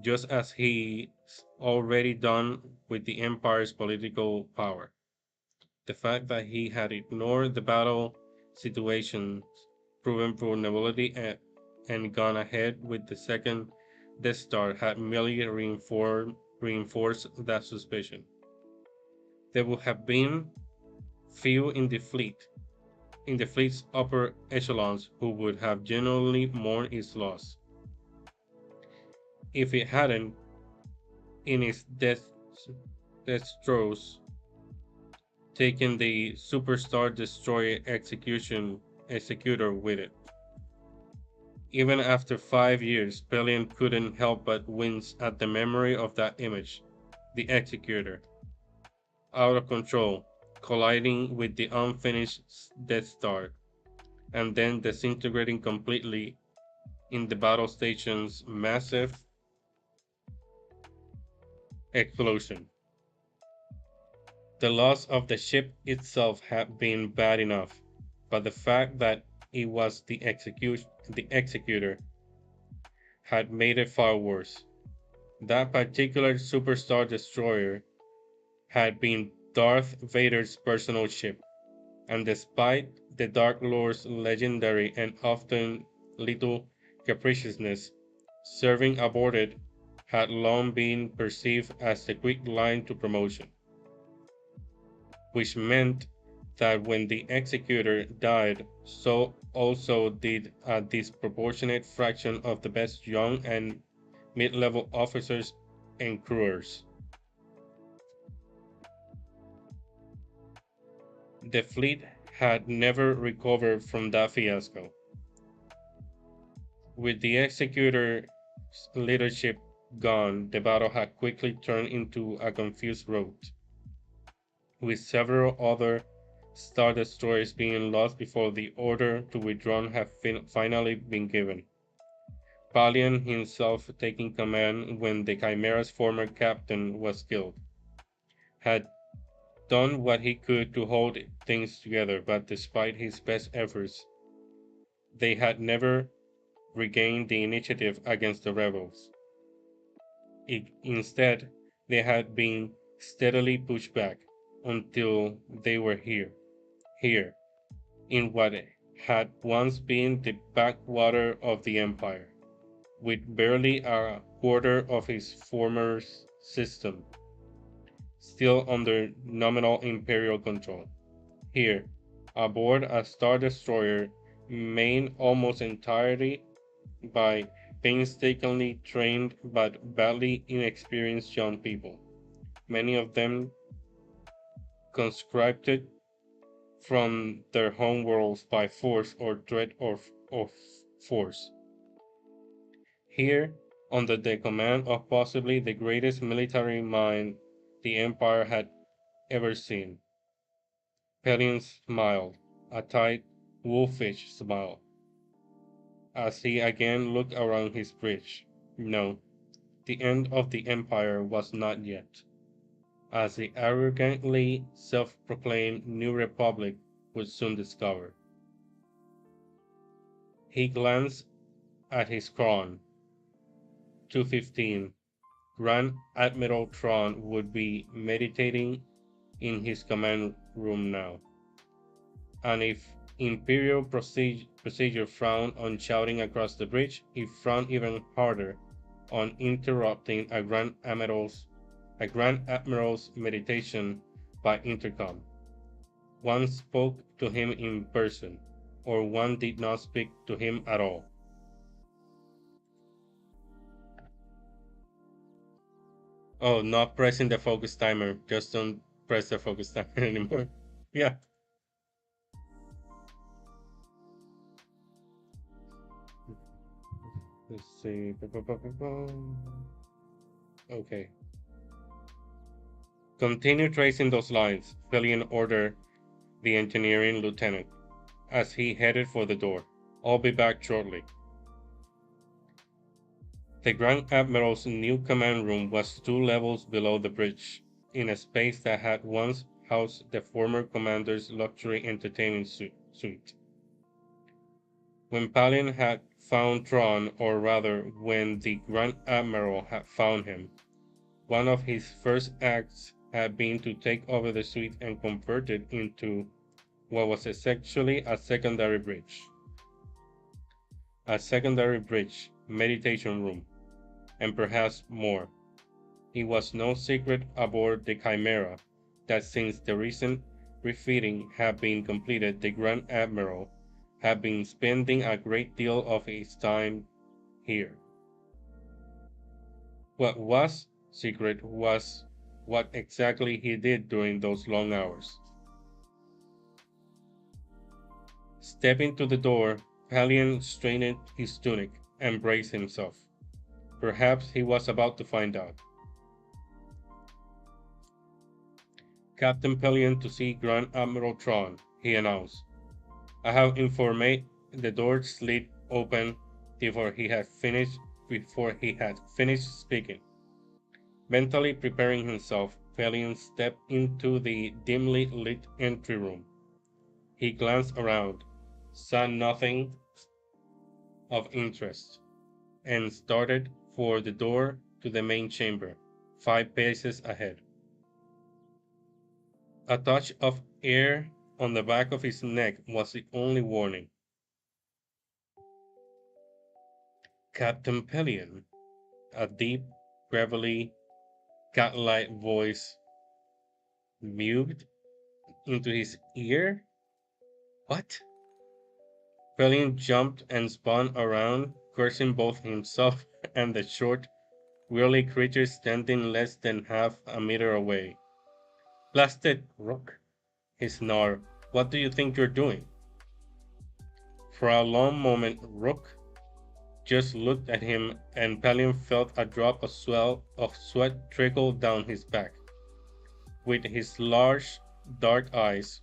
just as he's already done with the Empire's political power. The fact that he had ignored the battle situation's proven vulnerability and gone ahead with the second Death Star had merely reinforced that suspicion. There would have been few in the fleet's upper echelons who would have genuinely mourned its loss. If it hadn't, in its death throes, taken the Superstar Destroyer executor with it. Even after 5 years, Pelion couldn't help but wince at the memory of that image, the executor, out of control, colliding with the unfinished Death Star, and then disintegrating completely in the battle station's massive explosion. The loss of the ship itself had been bad enough, but the fact that it was the executor had made it far worse. That particular superstar destroyer had been Darth Vader's personal ship, and despite the Dark Lord's legendary and often lethal capriciousness, serving aboard it had long been perceived as the quick line to promotion, which meant that when the executor died, so also did a disproportionate fraction of the best young and mid-level officers and crewers. The fleet had never recovered from that fiasco. With the executor's leadership gone, the battle had quickly turned into a confused rout, with several other Star Destroyers being lost before the order to withdraw had finally been given. Palian himself taking command when the Chimera's former captain was killed, had done what he could to hold things together, but despite his best efforts, they had never regained the initiative against the rebels. Instead, they had been steadily pushed back until they were here, in what had once been the backwater of the Empire, with barely a quarter of its former system still under nominal Imperial control. Here, aboard a Star Destroyer manned almost entirely by painstakingly trained but badly inexperienced young people, many of them conscripted from their home worlds by force or threat of force. Here, under the command of possibly the greatest military mind the Empire had ever seen, Pelion smiled, a tight, wolfish smile, as he again looked around his bridge. No, the end of the Empire was not yet, as the arrogantly self-proclaimed New Republic would soon discover. He glanced at his crown. 215. Grand Admiral Thrawn would be meditating in his command room now. And if Imperial procedure frowned on shouting across the bridge, it frowned even harder on interrupting a Grand Admiral's meditation by intercom. One spoke to him in person, or one did not speak to him at all. Oh, not pressing the focus timer. Just don't press the focus timer anymore. Yeah. Let's see. Okay. Continue tracing those lines, Fillion ordered the engineering lieutenant as he headed for the door. I'll be back shortly. The Grand Admiral's new command room was 2 levels below the bridge, in a space that had once housed the former commander's luxury entertainment suite. When Palin had found Tron, or rather, when the Grand Admiral had found him, one of his first acts had been to take over the suite and convert it into what was essentially a secondary bridge. A secondary bridge, meditation room, and perhaps more. It was no secret aboard the Chimera that since the recent refitting had been completed, the Grand Admiral had been spending a great deal of his time here. What was secret was what exactly he did during those long hours. Stepping to the door, Palian straightened his tunic and braced himself. Perhaps he was about to find out. Captain Pelion to see Grand Admiral Tron, he announced. I have informed. The door slid open before he had finished speaking. Mentally preparing himself, Pelion stepped into the dimly lit entry room. He glanced around, saw nothing of interest, and started for the door to the main chamber, 5 paces ahead. A touch of air on the back of his neck was the only warning. Captain Pelion, a deep, gravelly, cat-like voice mewed into his ear. What? Pelion jumped and spun around, cursing both himself and the short, wily creature standing less than half a meter away. Blasted Rook, he snarled. What do you think you're doing? For a long moment, Rook just looked at him, and Pelion felt a drop of sweat trickle down his back. With his large, dark eyes,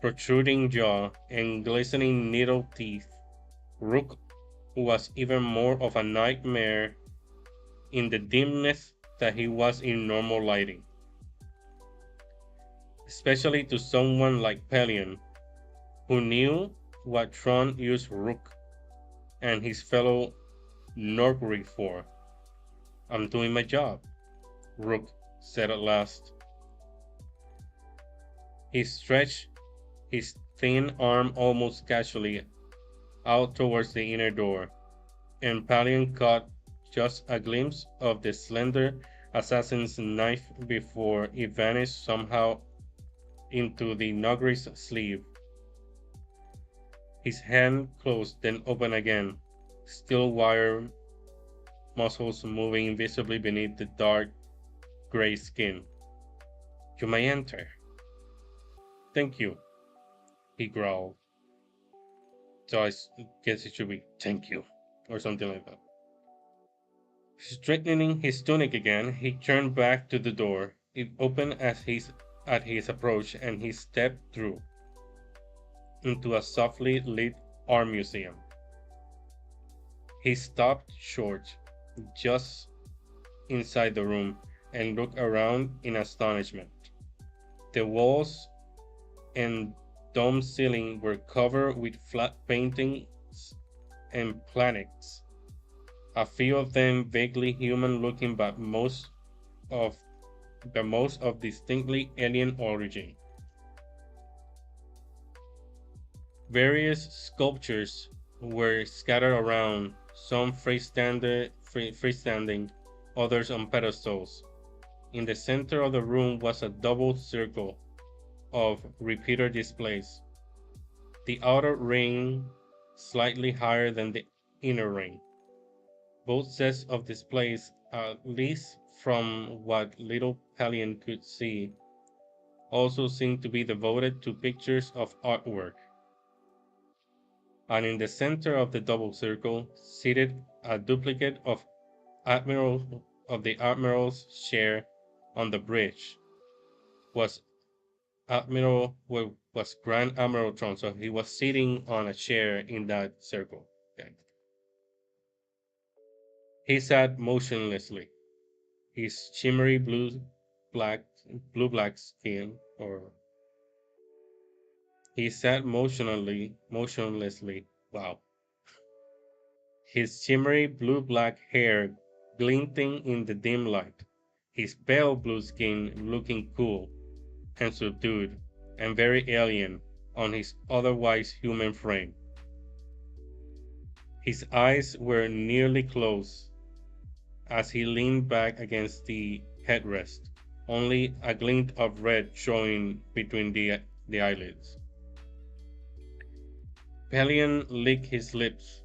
protruding jaw, and glistening needle teeth, Rook was even more of a nightmare in the dimness that he was in normal lighting. Especially to someone like Pelion, who knew what Tron used Rook and his fellow Norgri for. I'm doing my job, Rook said at last. He stretched his thin arm almost casually out towards the inner door, and Palion caught just a glimpse of the slender assassin's knife before it vanished somehow into the Nogri's sleeve. His hand closed, then opened again, steel wire muscles moving visibly beneath the dark gray skin. You may enter. Thank you, he growled. So guess it should be thank you, or something like that. Straightening his tunic again, he turned back to the door. It opened at his approach, and he stepped through into a softly lit art museum. He stopped short, just inside the room, and looked around in astonishment. The walls and dome ceiling were covered with flat paintings and planets, a few of them vaguely human looking, but of most of distinctly alien origin. Various sculptures were scattered around, some freestanding, others on pedestals. In the center of the room was a double circle of repeater displays, the outer ring slightly higher than the inner ring. Both sets of displays, at least from what little Palion could see, also seemed to be devoted to pictures of artwork. and in the center of the double circle, seated a duplicate Admiral of the Admiral's chair on the bridge, was was Grand Admiral Tron. So he was sitting on a chair in that circle. Okay. He sat motionlessly, his shimmery black blue black skin, or he sat motionlessly. Wow. His shimmery blue-black hair glinting in the dim light, his pale blue skin looking cool and subdued and very alien on his otherwise human frame. His eyes were nearly closed as he leaned back against the headrest, only a glint of red showing between the eyelids. Pelion licked his lips,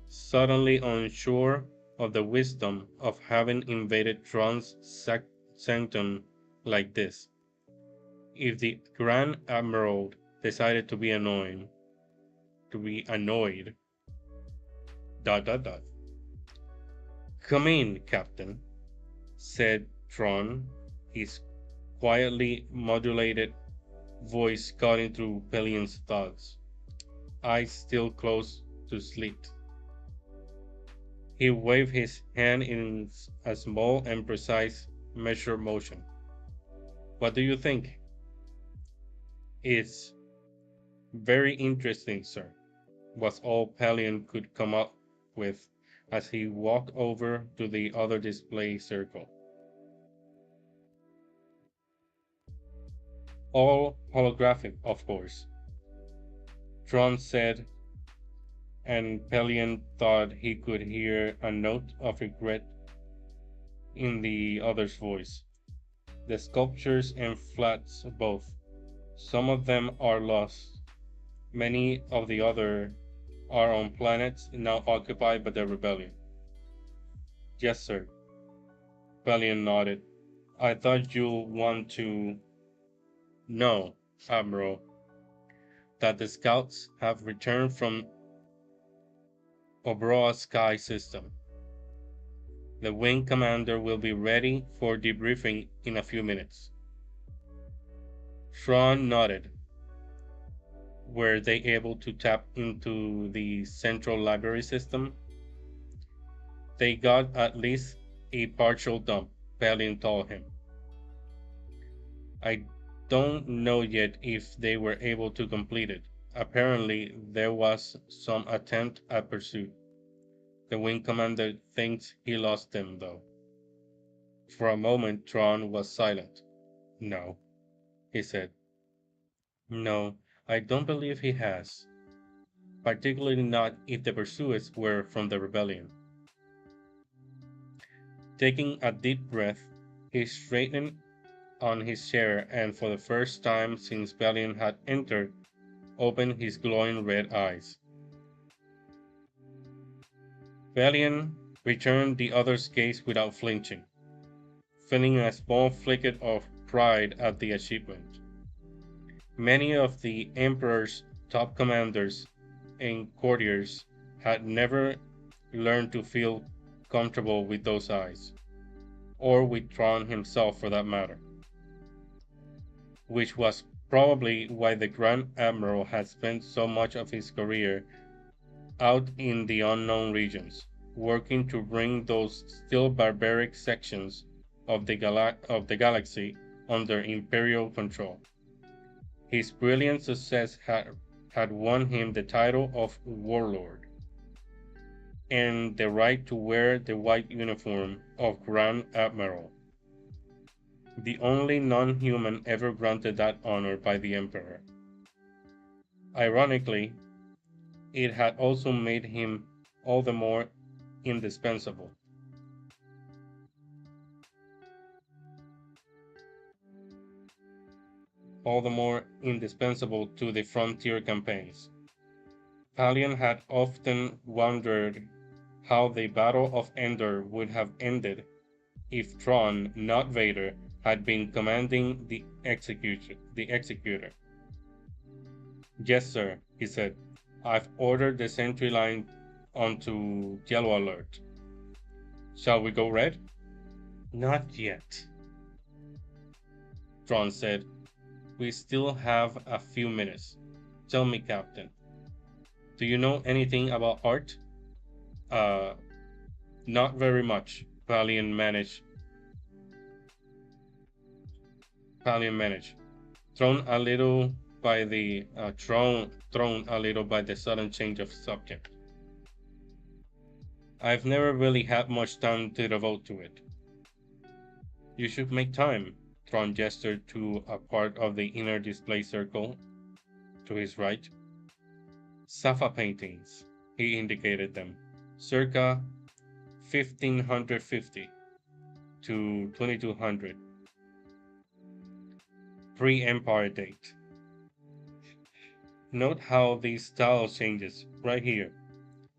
suddenly unsure of the wisdom of having invaded Tron's sanctum like this. If the Grand Admiral decided to be annoyed, dot dot dot. Come in, Captain, said Tron, his quietly modulated voice cutting through Pelion's thoughts, eyes still closed to slit. He waved his hand in a small and precise measured motion. What do you think? It's very interesting, sir, was all Pelion could come up with as he walked over to the other display circle. All holographic, of course, Tron said, and Pelion thought he could hear a note of regret in the other's voice. The sculptures and flats both. Some of them are lost. Many of the other are on planets now occupied by the rebellion. Yes, sir. Pelion nodded. I thought you'll want to know, Admiral, that the scouts have returned from Obroa Sky System. The wing commander will be ready for debriefing in a few minutes. Tron nodded. Were they able to tap into the central library system? They got at least a partial dump, Pelion told him. I don't know yet if they were able to complete it. Apparently, there was some attempt at pursuit. The wing commander thinks he lost them, though. For a moment, Tron was silent. No, he said. No, I don't believe he has. Particularly not if the pursuers were from the rebellion. Taking a deep breath, he straightened on his chair and for the first time since Pelion had entered, opened his glowing red eyes. Pelion returned the other's gaze without flinching, feeling a small flicker of pride at the achievement. Many of the Emperor's top commanders and courtiers had never learned to feel comfortable with those eyes, or with Tron himself for that matter, which was probably why the Grand Admiral had spent so much of his career out in the unknown regions, working to bring those still barbaric sections of the galaxy under Imperial control. His brilliant success had won him the title of Warlord and the right to wear the white uniform of Grand Admiral, the only non-human ever granted that honor by the Emperor. Ironically, it had also made him all the more indispensable. All the more indispensable to the frontier campaigns. Pelion had often wondered how the Battle of Endor would have ended if Tron, not Vader, had been commanding the executor. Yes, sir, he said. I've ordered the sentry line onto yellow alert. Shall we go red? Not yet, Tron said. We still have a few minutes. Tell me, Captain, do you know anything about art? Uh, Not very much, Palian managed. Thrown a little by the sudden change of subject. I've never really had much time to devote to it. You should make time. Thrawn gestured to a part of the inner display circle to his right. Safa paintings, he indicated them, circa 1550 to 2200, pre-Empire date. Note how the style changes right here.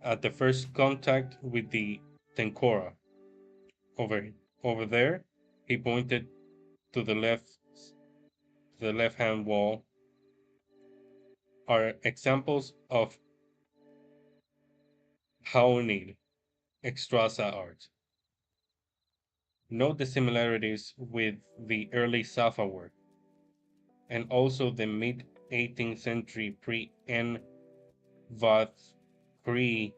At the first contact with the Tenkora, over over there, he pointed to the left hand wall, are examples of Haunid Extrasa art. Note the similarities with the early Safa work, and also the mid 18th century pre-N. Vath pre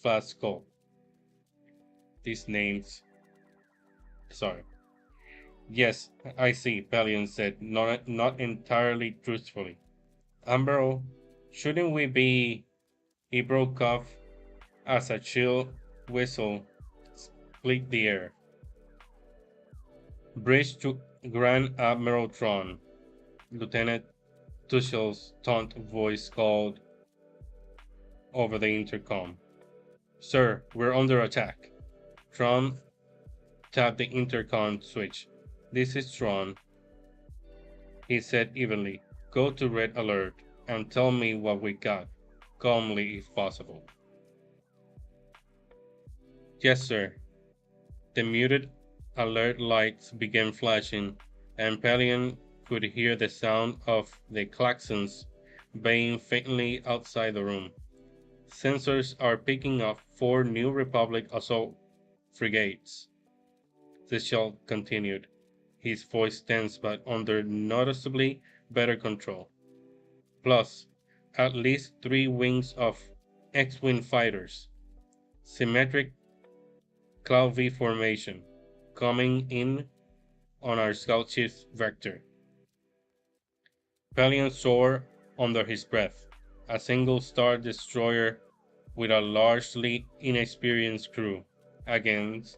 Flasco. These names. Sorry. Yes, I see, Pelion said, not entirely truthfully. Ambro, shouldn't we be. He broke off as a chill whistle split the air. Bridge to Grand Admiral Tron. Lieutenant Tuchel's taunt voice called over the intercom. Sir, we're under attack. Tron tapped the intercom switch. This is Tron, he said evenly. Go to red alert and tell me what we got, calmly if possible. Yes, sir. The muted alert lights began flashing, and Pelion could hear the sound of the klaxons baying faintly outside the room. Sensors are picking up 4 New Republic assault frigates. Zishal continued, his voice tense but under noticeably better control. Plus, at least 3 wings of X-Wing fighters, symmetric Cloud V formation, coming in on our scout ship's vector. Pelion swore under his breath, a single star destroyer with a largely inexperienced crew against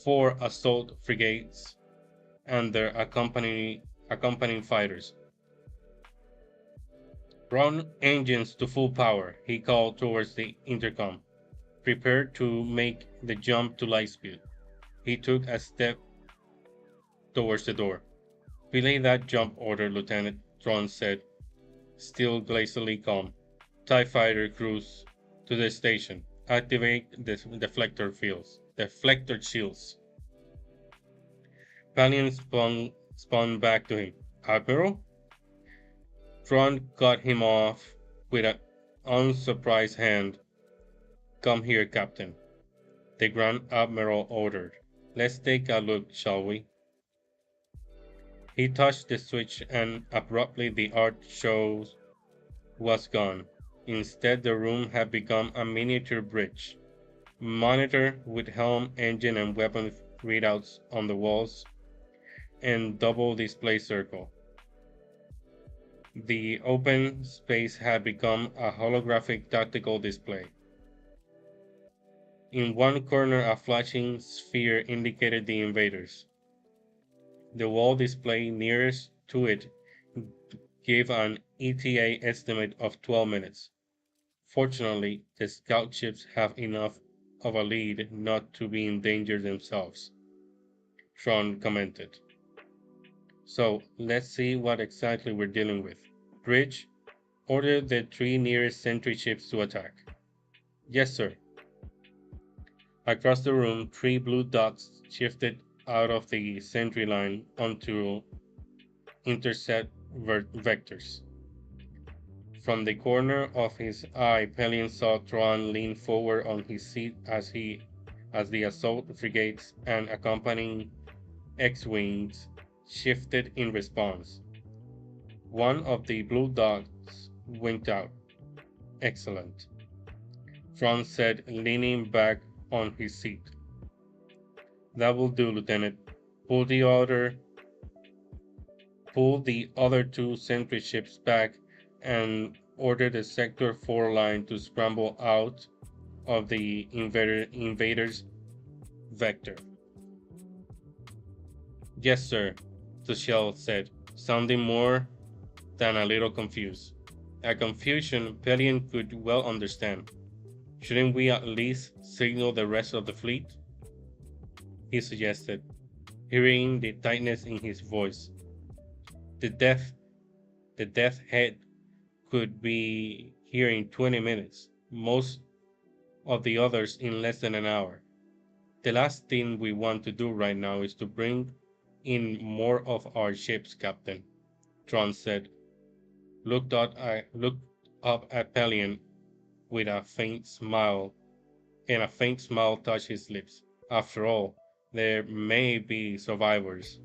4 assault frigates and their accompanying fighters. Run engines to full power, he called towards the intercom. Prepare to make the jump to light speed. He took a step towards the door. Relay that jump order, Lieutenant, Thrawn said, still glazily calm. TIE fighter crews to the station. Activate the deflector shields. Palion spun back to him. Admiral? Thrawn cut him off with an unsurprised hand. Come here, Captain, the Grand Admiral ordered. Let's take a look, shall we? He touched the switch and abruptly the art show was gone. Instead, the room had become a miniature bridge. Monitor with helm, engine, and weapon readouts on the walls, and double display circle. The open space had become a holographic tactical display. In one corner, a flashing sphere indicated the invaders. The wall display nearest to it gave an ETA estimate of 12 minutes. Fortunately, the scout ships have enough of a lead not to be in danger themselves, Tron commented. So, let's see what exactly we're dealing with. Bridge, order the 3 nearest sentry ships to attack. Yes, sir. Across the room, 3 blue dots shifted out of the sentry line onto intercept vectors. From the corner of his eye, Pelion saw Tron lean forward on his seat as the assault frigates and accompanying X-wings shifted in response. One of the blue dots winked out. Excellent, Tron said, leaning back on his seat. That will do, Lieutenant. Pull the other pull the other two sentry ships back and order the Sector 4 line to scramble out of the invaders' vector. Yes, sir, Tuchel said, sounding more than a little confused. A confusion Pelion could well understand. Shouldn't we at least signal the rest of the fleet? He suggested, hearing the tightness in his voice. The death head could be here in 20 minutes, most of the others in less than an hour. The last thing we want to do right now is to bring in more of our ships, Captain, Tron said. Looked up at Pelion with a faint smile, and a faint smile touched his lips. After all, there may be survivors,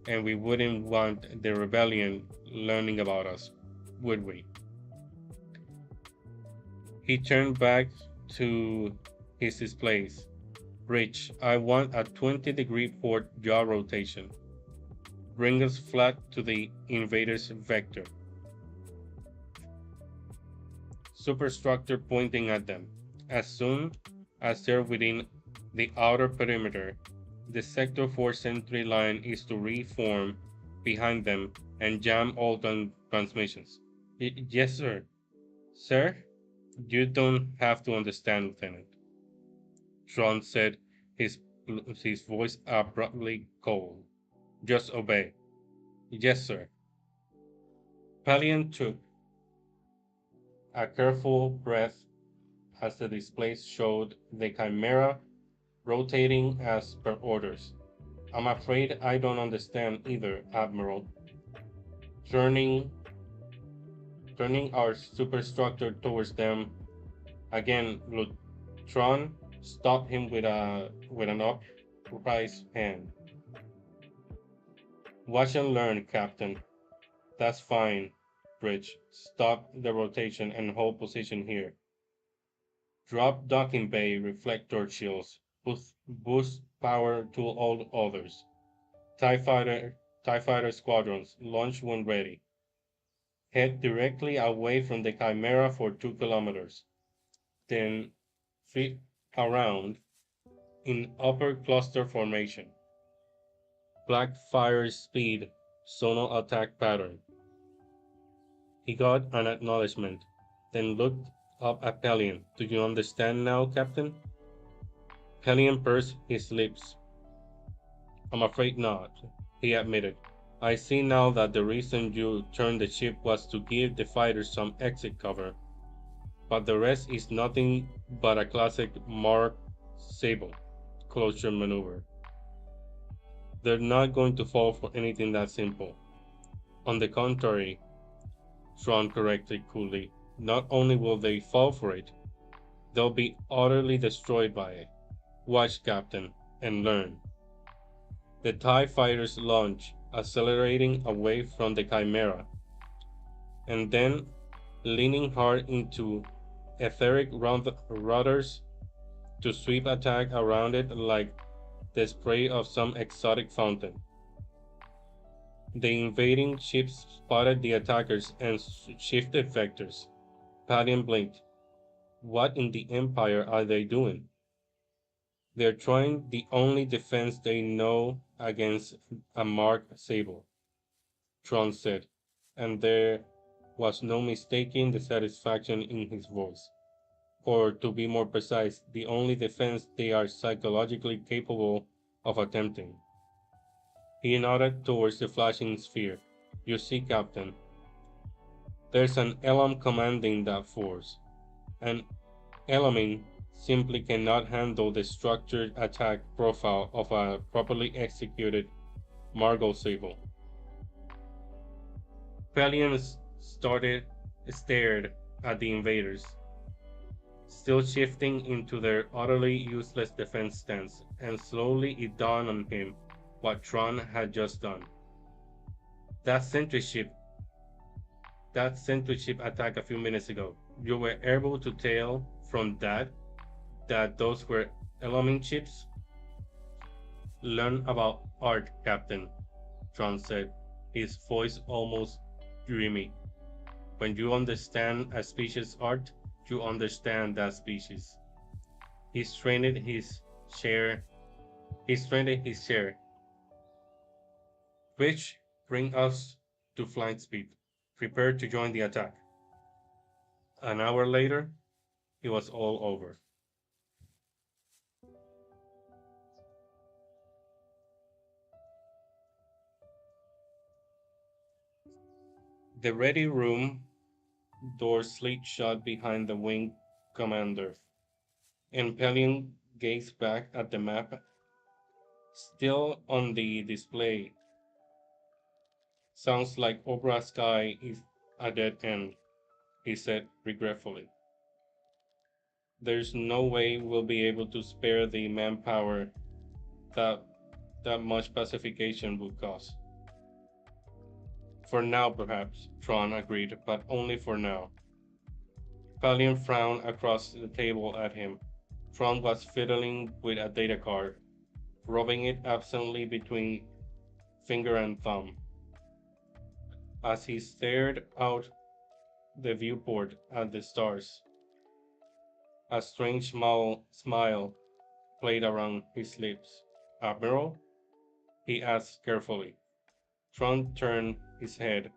and we wouldn't want the rebellion learning about us, would we? He turned back to his displays. Bridge, I want a 20-degree port yaw rotation. Bring us flat to the invader's vector. Superstructure pointing at them. As soon as they're within the outer perimeter, the Sector 4 sentry line is to reform behind them and jam all transmissions. Yes, sir. Sir? You don't have to understand, Lieutenant. Tron said, his voice abruptly cold. Just obey. Yes, sir. Pelion took a careful breath as the displays showed the Chimera rotating as per orders. I'm afraid I don't understand either, Admiral. Turning our superstructure towards them again, Tron stopped him with an upraised hand. Watch and learn, Captain. That's fine, Bridge. Stop the rotation and hold position here. Drop docking bay reflector shields. Boost power to all others. TIE fighter squadrons, launch when ready. Head directly away from the Chimera for 2 kilometers. Then flip around in upper cluster formation. Black fire speed, zonal attack pattern. He got an acknowledgement, then looked up at Pelion. Do you understand now, Captain? Pelion pursed his lips. I'm afraid not, he admitted. I see now that the reason you turned the ship was to give the fighters some exit cover. But the rest is nothing but a classic Mark Sable closure maneuver. They're not going to fall for anything that simple. On the contrary, Tron corrected coolly, not only will they fall for it, they'll be utterly destroyed by it. Watch, Captain, and learn. The TIE fighters launch, accelerating away from the Chimera, and then leaning hard into etheric rudders to sweep attack around it like the spray of some exotic fountain. The invading ships spotted the attackers and shifted vectors. Pelion blinked. What in the Empire are they doing? They're trying the only defense they know against a Mark Sable, Tron said, and there was no mistaking the satisfaction in his voice. Or, to be more precise, the only defense they are psychologically capable of attempting. He nodded towards the flashing sphere. You see, Captain, there's an Elam commanding that force. An Elamine simply cannot handle the structured attack profile of a properly executed Margo Sable. Pelion started stared at the invaders, still shifting into their utterly useless defense stance, and slowly it dawned on him what Tron had just done. That sentry ship, that sentry ship attack a few minutes ago. You were able to tell from that those were Elohim ships? Learn about art, Captain, Tron said, his voice almost dreamy. When you understand a species' art, you understand that species. He straightened his chair. He straightened his chair. Which bring us to flight speed. Prepare to join the attack. An hour later, it was all over. The ready room door slid shut behind the wing commander, and Pelion gazed back at the map still on the display. Sounds like Opera Sky is a dead end, he said regretfully. There's no way we'll be able to spare the manpower that that much pacification would cost. For now, perhaps, Tron agreed, but only for now. Palion frowned across the table at him. Tron was fiddling with a data card, rubbing it absently between finger and thumb. As he stared out the viewport at the stars, a strange smile played around his lips. Admiral? He asked carefully. Tron turned his head,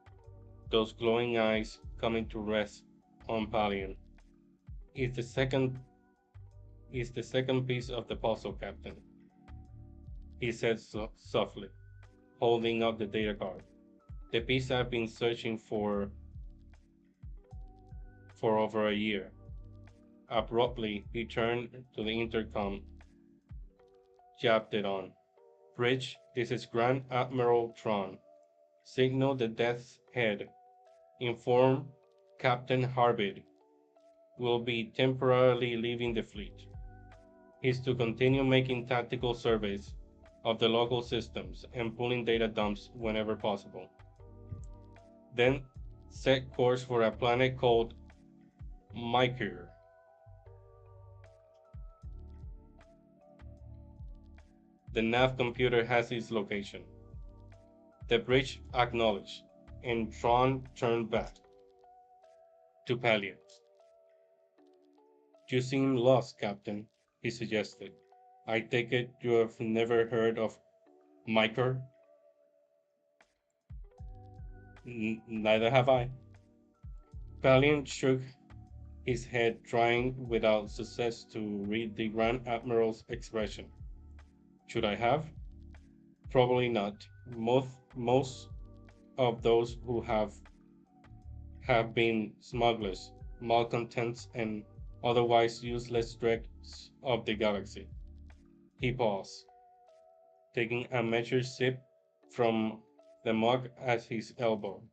those glowing eyes coming to rest on Palion. It's the second is the second piece of the puzzle, Captain, he said softly, holding up the data card. The piece I've been searching for over a year. Abruptly, he turned to the intercom, jabbed it on. Bridge, this is Grand Admiral Tron. Signal the Death's Head. Inform Captain Harbid will be temporarily leaving the fleet. He's to continue making tactical surveys of the local systems and pulling data dumps whenever possible. Then set course for a planet called Mykir. The nav computer has its location. The bridge acknowledged, and Tron turned back to Palion. You seem lost, Captain, he suggested. I take it you have never heard of Mykir? Neither have I. Palion shook his head, trying without success to read the Grand Admiral's expression. Should I have? Probably not. Most of those who have been smugglers, malcontents, and otherwise useless dregs of the galaxy. He paused, taking a measured sip from the mug at his elbow.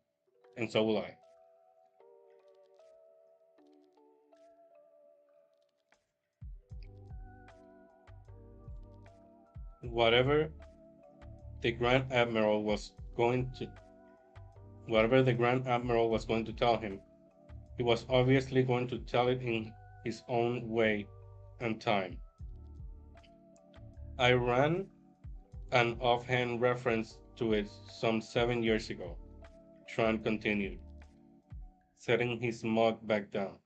And so will I. Whatever the Grand Admiral was going to whatever the Grand Admiral was going to tell him, he was obviously going to tell it in his own way and time. I ran an offhand reference to it some 7 years ago, Tran continued, setting his mug back down.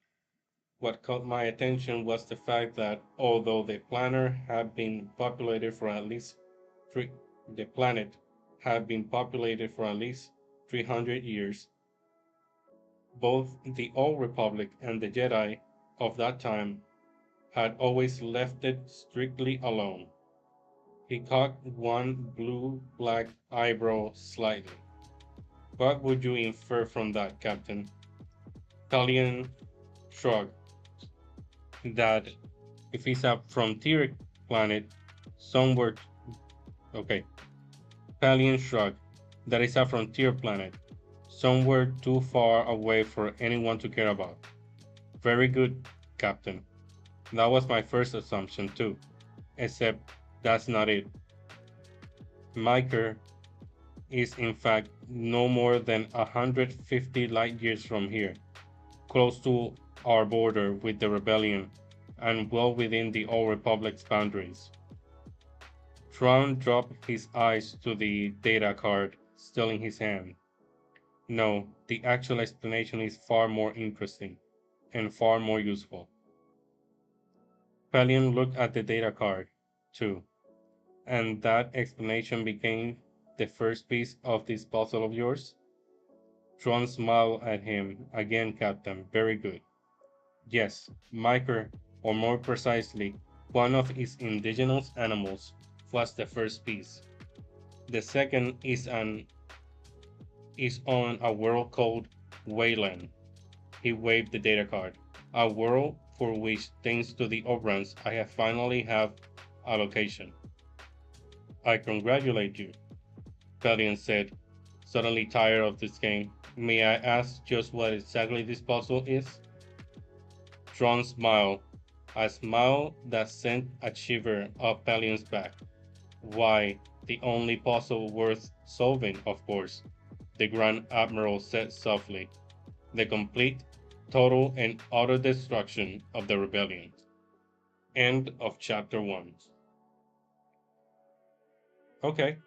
What caught my attention was the fact that although the planet had been populated for at least three, the planet had been populated for at least 300 years, both the Old Republic and the Jedi of that time had always left it strictly alone. He cocked one blue-black eyebrow slightly. What would you infer from that, Captain? Talion shrugged. That if it's a frontier planet, somewhere. Okay. Palion shrugged. That is a frontier planet, somewhere too far away for anyone to care about. Very good, Captain. That was my first assumption, too. Except that's not it. Miker is in fact no more than 150 light years from here, close to our border with the rebellion and well within the Old Republic's boundaries. Tron dropped his eyes to the data card still in his hand. No, the actual explanation is far more interesting and far more useful. Pelion looked at the data card, too, and that explanation became the first piece of this puzzle of yours? Tron smiled at him. Again, Captain, very good. Yes, Miker, or more precisely, one of its indigenous animals, was the first piece. The second is on a world called Wayland. He waved the data card. A world for which, thanks to the Obrans, I have finally have a location. I congratulate you, Pelion said, suddenly tired of this game. May I ask just what exactly this puzzle is? Tron smiled, a smile that sent a shiver up Pelion's back. Why, the only puzzle worth solving, of course, the Grand Admiral said softly. The complete, total, and utter destruction of the rebellion. End of chapter 1. Okay.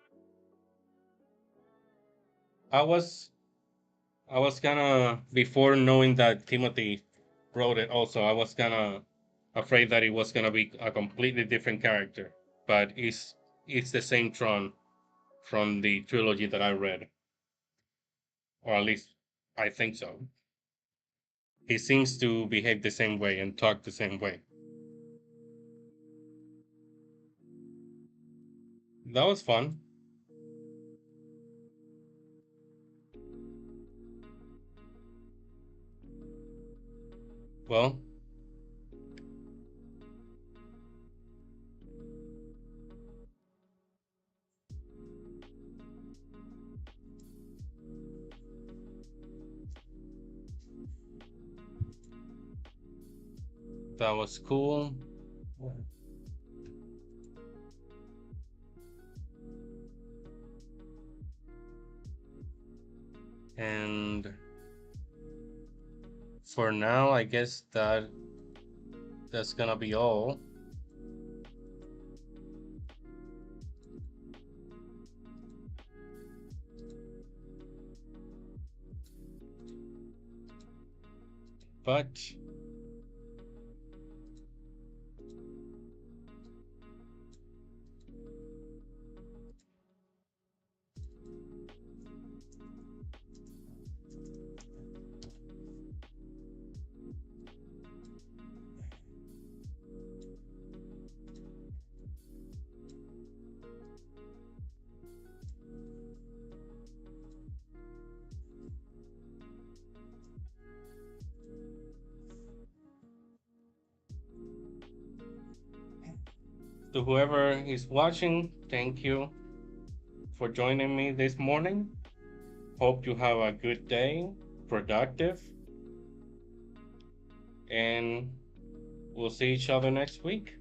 I was I was kinda before knowing that Timothy wrote it also, I was kinda afraid that it was gonna be a completely different character. But it's the same Tron from the trilogy that I read. Or at least I think so. He seems to behave the same way and talk the same way. That was fun. Well, that was cool. And for now, I guess that's gonna be all. But to whoever is watching, thank you for joining me this morning. Hope you have a good day, productive, and we'll see each other next week.